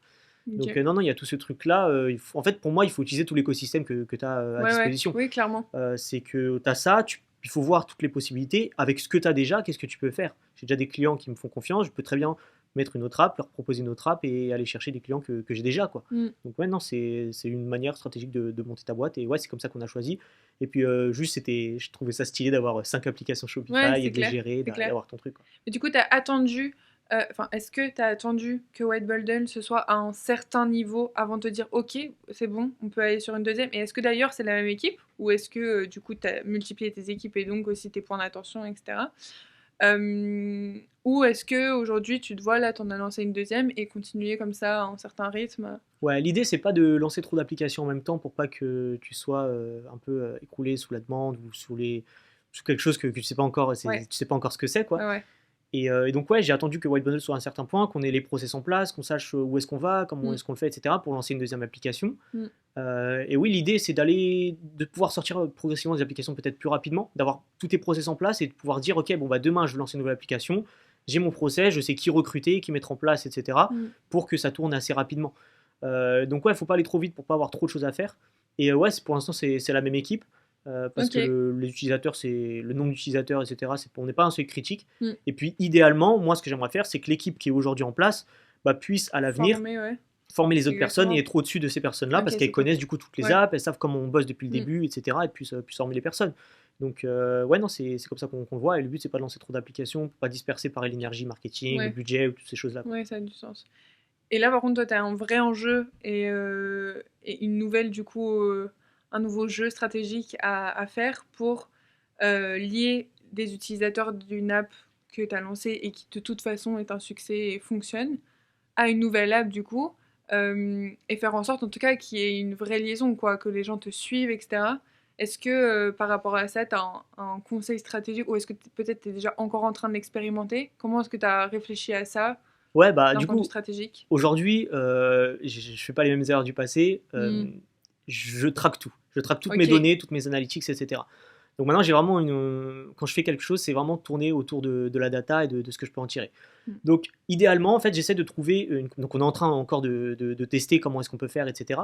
Donc Ok. non, non, il y a tout ce truc-là. En fait, pour moi, il faut utiliser tout l'écosystème que tu as à Ouais, disposition. oui, clairement. C'est que tu as ça, il faut voir toutes les possibilités. Avec ce que tu as déjà, qu'est-ce que tu peux faire? J'ai déjà des clients qui me font confiance, je peux très bien mettre une autre app, leur proposer une autre app et aller chercher des clients que j'ai déjà, quoi. Donc ouais, non, c'est une manière stratégique de monter ta boîte et ouais, c'est comme ça qu'on a choisi. Et puis juste, je trouvais ça stylé d'avoir 5 applications Shopify Ouais, et c'est de les clair, gérer, c'est clair. d'avoir ton truc, quoi. Et du coup, t'as attendu, est-ce que tu as attendu que White Bundle ce soit à un certain niveau avant de te dire ok, c'est bon, on peut aller sur une deuxième? Et est-ce que d'ailleurs c'est la même équipe? Ou est-ce que du coup tu as multiplié tes équipes et donc aussi tes points d'attention, etc. Ou est-ce que aujourd'hui tu te vois là, t'en as lancé une deuxième et continuer comme ça à un certain rythme? Ouais, l'idée, c'est pas de lancer trop d'applications en même temps pour pas que tu sois un peu écroulé sous la demande ou sous quelque chose que tu sais pas encore, Ouais, tu sais pas encore ce que c'est, quoi. ouais, ouais. Et donc, ouais, j'ai attendu que White Bundle soit à un certain point, qu'on ait les process en place, qu'on sache où est-ce qu'on va, comment Mm, est-ce qu'on le fait, etc., pour lancer une deuxième application. mm. Et oui, l'idée, c'est de pouvoir sortir progressivement des applications peut-être plus rapidement, d'avoir tous tes process en place et de pouvoir dire, ok, bon, bah, demain, je vais lancer une nouvelle application, j'ai mon process, je sais qui recruter, qui mettre en place, etc., Mm. pour que ça tourne assez rapidement. Donc, ouais, il faut pas aller trop vite pour pas avoir trop de choses à faire. Et ouais, pour l'instant, c'est la même équipe. Parce Ok. que les utilisateurs, c'est le nombre d'utilisateurs, etc. On n'est pas un seuil critique. Mm. Et puis, idéalement, moi, ce que j'aimerais faire, c'est que l'équipe qui est aujourd'hui en place bah, puisse, à l'avenir, Formé, ouais. former les autres personnes et Exactement. être au-dessus de ces personnes-là, Ok, parce c'est qu'elles cool. connaissent du coup toutes les Ouais. apps, elles savent comment on bosse depuis le Mm. début, etc. Et puissent former les personnes. Donc, ouais, non, c'est comme ça qu'on le voit. Et le but, c'est pas de lancer trop d'applications, pour pas disperser par l'énergie marketing, le Ouais. budget ou toutes ces choses-là, quoi. Ouais, ça a du sens. Et là, par contre, toi, tu as un vrai enjeu et une nouvelle, du coup, un nouveau jeu stratégique à faire pour lier des utilisateurs d'une app que tu as lancée et qui, de toute façon, est un succès et fonctionne, à une nouvelle app, du coup, et faire en sorte, en tout cas, qu'il y ait une vraie liaison, quoi, que les gens te suivent, etc. Est-ce que, par rapport à ça, tu as un conseil stratégique ou est-ce que peut-être tu es déjà encore en train de l'expérimenter? Comment est-ce que tu as réfléchi à ça Ouais, bah, d'un du point de vue coup, stratégique? aujourd'hui, je fais pas les mêmes erreurs du passé. Hmm. Je traque tout. Je traque toutes mes Ok. données, toutes mes analytics, etc. Donc maintenant, j'ai vraiment quand je fais quelque chose, c'est vraiment tourner autour de la data et de ce que je peux en tirer. Mm. Donc, idéalement, en fait, j'essaie de trouver donc, on est en train encore de tester comment est-ce qu'on peut faire, etc.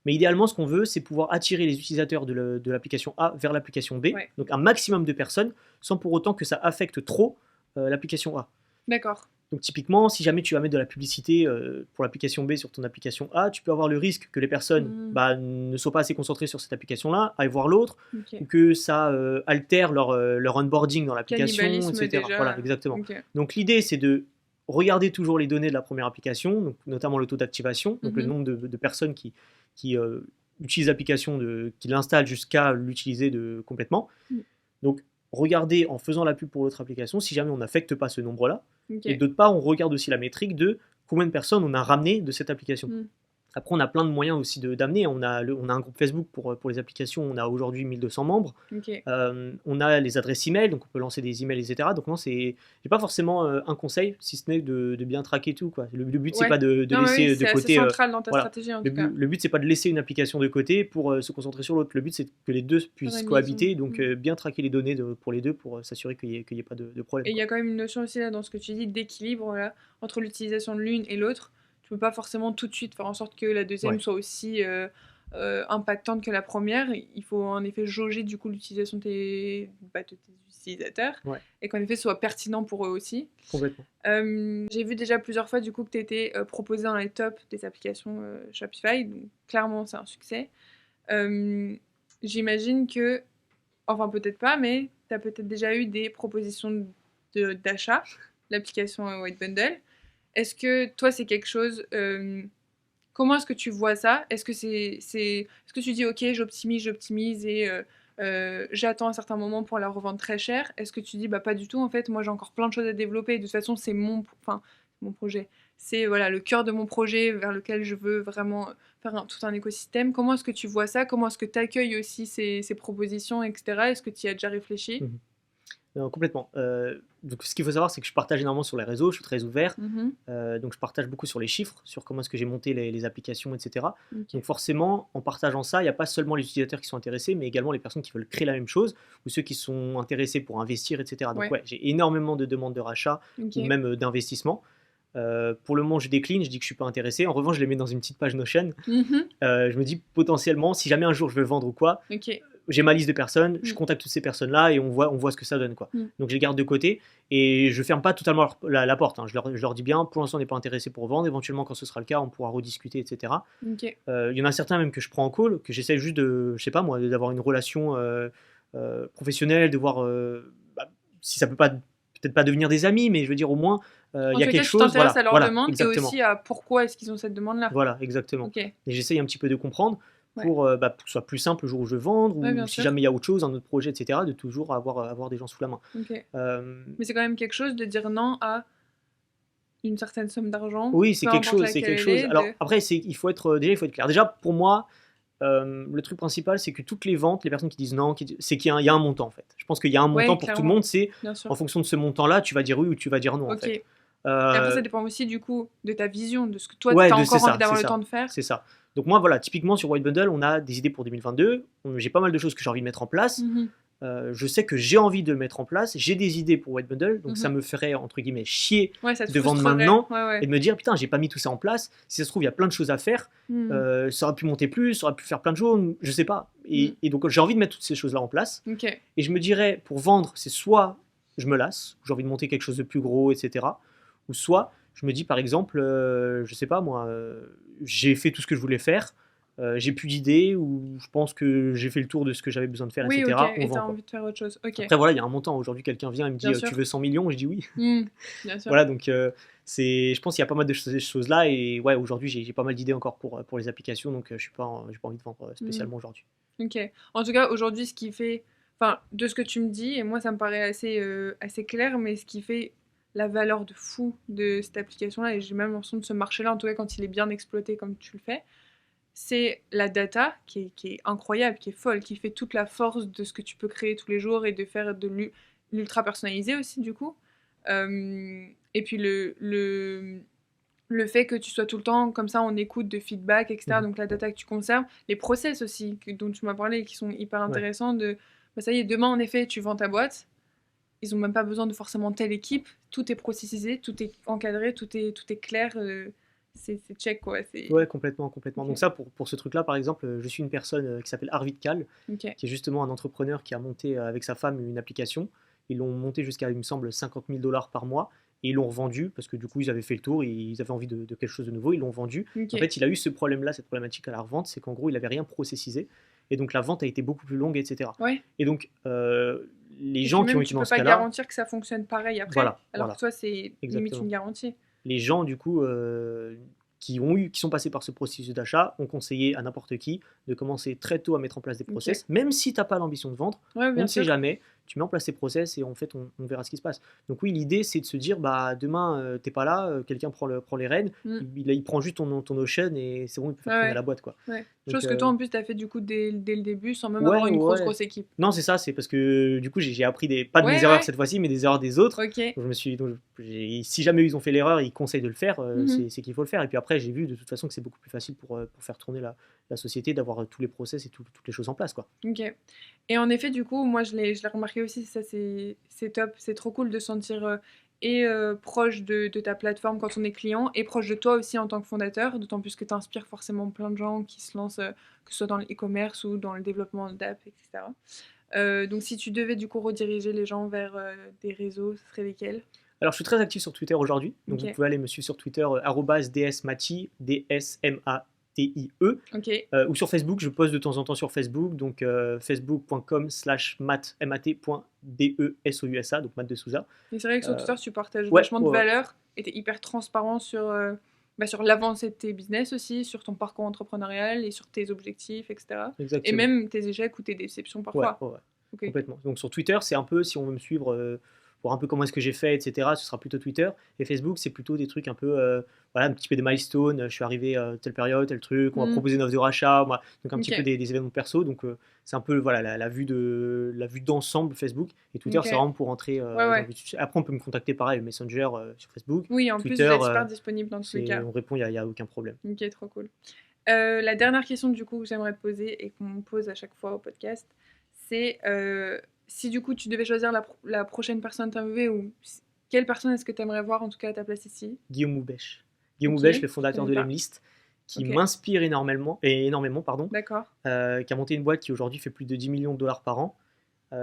Mais idéalement, ce qu'on veut, c'est pouvoir attirer les utilisateurs de l'application A vers l'application B, Ouais. donc un maximum de personnes, sans pour autant que ça affecte trop l'application A. D'accord. Donc typiquement, si jamais tu vas mettre de la publicité pour l'application B sur ton application A, tu peux avoir le risque que les personnes Mm. bah, ne soient pas assez concentrées sur cette application-là, aillent voir l'autre, Ok. ou que ça altère leur onboarding dans l'application, Cannibalisme etc. Voilà, déjà. exactement. Ok. Donc l'idée, c'est de regarder toujours les données de la première application, donc notamment le taux d'activation, donc le Mhm. nombre de personnes qui utilisent l'application, qui l'installent jusqu'à l'utiliser complètement. Mm. Donc regarder en faisant la pub pour l'autre application si jamais on n'affecte pas ce nombre-là. Ok. Et d'autre part, on regarde aussi la métrique de combien de personnes on a ramené de cette application. Mm. Après, on a plein de moyens aussi d'amener. On a un groupe Facebook pour les applications. On a aujourd'hui 1200 membres. Ok. On a les adresses email, donc on peut lancer des emails, etc. Donc non, j'ai pas forcément un conseil, si ce n'est de bien traquer tout, quoi. Le but, c'est Ouais. pas de Non, mais oui, laisser de c'est assez côté. central dans ta Voilà. stratégie en tout cas. Le but, c'est pas de laisser une application de côté pour se concentrer sur l'autre. Le but, c'est que les deux Faire puissent une cohabiter, liaison. donc bien traquer les données pour les deux pour s'assurer qu'il y ait pas de problème, Et il y quoi. a quand même une notion aussi là dans ce que tu dis d'équilibre là, entre l'utilisation de l'une et l'autre. Tu peux pas forcément tout de suite faire en sorte que la deuxième Ouais. soit aussi impactante que la première. Il faut en effet jauger du coup l'utilisation de tes utilisateurs Ouais, et qu'en effet ce soit pertinent pour eux aussi. complètement. J'ai vu déjà plusieurs fois du coup que tu étais proposé dans les tops des applications Shopify, donc clairement c'est un succès. J'imagine que, enfin peut-être pas, mais tu as peut-être déjà eu des propositions d'achat, l'application White Bundle. Est-ce que toi c'est quelque chose, comment est-ce que tu vois ça? Est-ce que tu dis ok j'optimise et j'attends un certain moment pour la revendre très cher? Est-ce que tu dis bah pas du tout en fait, moi j'ai encore plein de choses à développer, de toute façon c'est mon projet. c'est voilà, le cœur de mon projet vers lequel je veux vraiment faire tout un écosystème. Comment est-ce que tu vois ça? Comment est-ce que tu accueilles aussi ces propositions, etc. Est-ce que tu y as déjà réfléchi? Mmh. Complètement. Donc ce qu'il faut savoir, c'est que je partage énormément sur les réseaux, je suis très ouvert. Donc je partage beaucoup sur les chiffres, sur comment est-ce que j'ai monté les applications, etc. Ok. Donc forcément, en partageant ça, il n'y a pas seulement les utilisateurs qui sont intéressés, mais également les personnes qui veulent créer la même chose, ou ceux qui sont intéressés pour investir, etc. Donc Ouais. ouais, j'ai énormément de demandes de rachat, Ok. ou même d'investissement. Pour le moment, je décline, je dis que je suis pas intéressé. En revanche, je les mets dans une petite page Notion. Mhm. Je me dis potentiellement, si jamais un jour je veux vendre ou quoi, Ok. j'ai ma liste de personnes, je Mm. contacte toutes ces personnes-là et on voit ce que ça donne, quoi. Mm. Donc je les garde de côté et je ferme pas totalement la porte, hein. Je leur dis bien, pour l'instant on n'est pas intéressé pour vendre, éventuellement quand ce sera le cas on pourra rediscuter, etc. Ok. Il y en a certains même que je prends en call, que j'essaie juste de, je sais pas moi, d'avoir une relation professionnelle, de voir si ça peut pas, peut-être pas devenir des amis, mais je veux dire au moins il y a En tout quelque cas, tu chose, t'intéresses à leur voilà, demande et exactement. aussi à pourquoi est-ce qu'ils ont cette demande-là. Voilà, exactement. Ok. Et j'essaye un petit peu de comprendre Ouais. pour que ce soit plus simple le jour où je veux vendre, Ouais, bien ou si sûr. jamais il y a autre chose, un autre projet, etc., de toujours avoir des gens sous la main. Ok. Euh, Mais c'est quand même quelque chose de dire non à une certaine somme d'argent, oui, c'est peu quelque importe chose, c'est laquelle quelque elle chose. est. Alors après, il faut être clair. Déjà, pour moi, le truc principal, c'est que toutes les ventes, les personnes qui disent non, c'est qu'il y a un montant en fait. Je pense qu'il y a un montant Ouais, pour tout le clairement. monde, c'est Bien sûr. en fonction de ce montant-là, tu vas dire oui ou tu vas dire non en Ok. fait. Et après, ça Euh, dépend aussi du coup de ta vision, de ce que toi, ouais, tu as c'est encore envie ça, d'avoir le temps de faire. c'est ça. Donc moi, voilà, typiquement sur White Bundle, on a des idées pour 2022. J'ai pas mal de choses que j'ai envie de mettre en place. Mhm. Je sais que j'ai envie de le mettre en place, j'ai des idées pour White Bundle, donc ça Mhm. me ferait entre guillemets chier Ouais, ça te de vendre frustrerait. maintenant Ouais, ouais. et de me dire putain, j'ai pas mis tout ça en place. Si ça se trouve, il y a plein de choses à faire, Mhm. ça aurait pu monter plus, ça aurait pu faire plein de choses, je sais pas. Et donc j'ai envie de mettre toutes ces choses-là en place. Ok. Et je me dirais, pour vendre, c'est soit je me lasse, j'ai envie de monter quelque chose de plus gros, etc. Ou soit je me dis par exemple, je sais pas moi, j'ai fait tout ce que je voulais faire. J'ai plus d'idées ou je pense que j'ai fait le tour de ce que j'avais besoin de faire, Oui, ok. etc. On Et vend t'as quoi. envie de faire autre chose. Ok. Après voilà, il y a un montant. Aujourd'hui, quelqu'un vient et me dit Bien tu sûr. veux 100 millions et je dis oui. Mhm. Bien sûr. Voilà, donc je pense qu'il y a pas mal de choses là et ouais, aujourd'hui j'ai pas mal d'idées encore pour les applications, donc j'ai pas envie de vendre spécialement aujourd'hui. Ok. En tout cas, aujourd'hui, ce qui fait, enfin, de ce que tu me dis, et moi, ça me paraît assez clair, mais ce qui fait la valeur de fou de cette application-là, et j'ai même l'impression de ce marché-là, en tout cas quand il est bien exploité comme tu le fais, c'est la data qui est incroyable, qui est folle, qui fait toute la force de ce que tu peux créer tous les jours et de faire de l'ultra personnalisé aussi, du coup. Et puis le fait que tu sois tout le temps comme ça en écoute de feedback, etc. Mhm. Donc la data que tu conserves, les process aussi dont tu m'as parlé et qui sont hyper intéressants de bah, ça y est, demain en effet tu vends ta boîte, ils ont même pas besoin de forcément telle équipe, tout est processisé, tout est encadré, tout est clair, c'est check quoi. Ouais, complètement, complètement. Ok. Donc ça, pour ce truc-là, par exemple, je suis une personne qui s'appelle Arvid Kal, Ok. qui est justement un entrepreneur qui a monté avec sa femme une application. Ils l'ont monté jusqu'à, il me semble, 50 000 $ par mois. Et ils l'ont revendu parce que du coup, ils avaient fait le tour et ils avaient envie de quelque chose de nouveau. Ils l'ont vendu. Ok. En fait, il a eu ce problème-là, cette problématique à la revente, c'est qu'en gros, il n'avait rien processisé. Et donc, la vente a été beaucoup plus longue, etc. Ouais. Et donc, les Et gens puis qui ont même été tu dans peux ce pas cas-là, garantir que ça fonctionne pareil après, voilà, alors voilà, que toi c'est limite exactement. une garantie. Les gens, du coup, qui sont passés par ce processus d'achat, ont conseillé à n'importe qui de commencer très tôt à mettre en place des process, même si tu n'as pas l'ambition de vendre, Ouais, on bien ne sait sûr. jamais, tu mets en place tes process et en fait on verra ce qui se passe. Donc oui, l'idée c'est de se dire, bah demain t'es pas là, quelqu'un prend les rênes, Mm. il prend juste ton Notion et c'est bon, il peut faire tourner Ouais. la boîte, quoi. Ouais. Donc, Chose que toi en plus t'as fait du coup dès le début sans même ouais, avoir une grosse ouais. grosse équipe. Non, c'est ça, c'est parce que du coup j'ai appris pas de mes Ouais, erreurs ouais. cette fois-ci, mais des erreurs des autres. Ok. Donc, si jamais ils ont fait l'erreur, ils conseillent de le faire, Mhm. c'est qu'il faut le faire. Et puis après, j'ai vu de toute façon que c'est beaucoup plus facile pour faire tourner la société, d'avoir tous les process et toutes les choses en place, quoi. Ok. Et en effet, du coup, moi je l'ai remarqué aussi, ça c'est top, c'est trop cool de se sentir proche de ta plateforme quand on est client et proche de toi aussi en tant que fondateur, d'autant plus que tu inspires forcément plein de gens qui se lancent, que ce soit dans le e-commerce ou dans le développement d'app, etc. Donc si tu devais du coup rediriger les gens vers des réseaux, ce serait lesquels? Alors, je suis très actif sur Twitter aujourd'hui. Donc, Ok. vous pouvez aller me suivre sur Twitter, @dsmatie, DSMATIE. Ok. Ou sur Facebook, je poste de temps en temps sur Facebook, donc facebook.com/mat.desousa, donc Matt de Souza. Et c'est vrai que sur Twitter, tu partages Ouais, vachement de ouais, valeurs et tu es hyper transparent sur l'avancée de tes business aussi, sur ton parcours entrepreneurial et sur tes objectifs, etc. Et exactement. même tes échecs ou tes déceptions Ouais, parfois. ouais, ouais. Ok. Complètement. Donc sur Twitter, c'est un peu, si on veut me suivre, voir un peu comment est-ce que j'ai fait, etc., ce sera plutôt Twitter. Et Facebook, c'est plutôt des trucs un peu, voilà, un petit peu des milestones. Je suis arrivé telle période, tel truc, on va proposer une offre de rachat, donc un petit peu des événements perso. Donc c'est un peu voilà, la vue d'ensemble Facebook. Et Twitter, c'est vraiment pour entrer dans le vif du sujet. Après, on peut me contacter pareil, Messenger sur Facebook. Oui, en Twitter, plus, vous êtes super disponible dans tous les cas. On répond, il n'y a aucun problème. Ok, trop cool. La dernière question du coup que j'aimerais te poser et qu'on pose à chaque fois au podcast, c'est si du coup tu devais choisir la prochaine personne interviewée, ou quelle personne est-ce que tu aimerais voir en tout cas à ta place ici? Guillaume Houbèche. Guillaume Houbèche, le fondateur de l'Emlist, qui m'inspire énormément, D'accord. qui a monté une boîte qui aujourd'hui fait plus de 10 millions de dollars par an.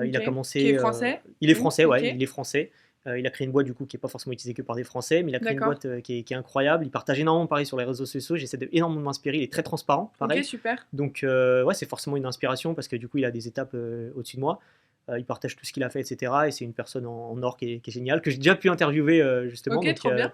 Il a commencé. Qui est français? Il est français, ouais, il est français. Il a créé une boîte du coup qui n'est pas forcément utilisée que par des Français, mais il a créé une boîte qui est incroyable. Il partage énormément pareil sur les réseaux sociaux. J'essaie énormément de m'inspirer. Il est très transparent, pareil. Ok, super. Donc ouais, c'est forcément une inspiration parce que du coup il a des étapes au-dessus de moi. Il partage tout ce qu'il a fait, etc. Et c'est une personne en or qui est géniale, que j'ai déjà pu interviewer justement. Ok, donc, trop bien.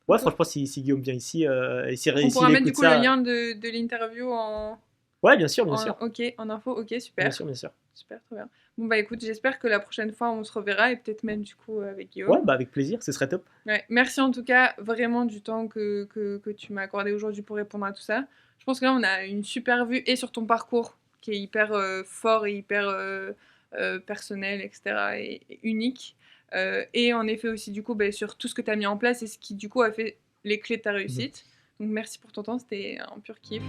Ouais, franchement, si Guillaume vient ici, on pourra mettre du coup le lien de l'interview en. Ouais, bien sûr. Ok, en info, ok, super. Bien sûr. Super, très bien. Bon bah écoute, j'espère que la prochaine fois on se reverra et peut-être même du coup avec Guillaume. Ouais, bah avec plaisir, ce serait top. Ouais, merci en tout cas vraiment du temps que tu m'as accordé aujourd'hui pour répondre à tout ça. Je pense que là on a une super vue et sur ton parcours qui est hyper fort et hyper personnel, etc. et unique. Et en effet aussi du coup sur tout ce que tu as mis en place et ce qui du coup a fait les clés de ta réussite. Donc merci pour ton temps, c'était un pur kiff.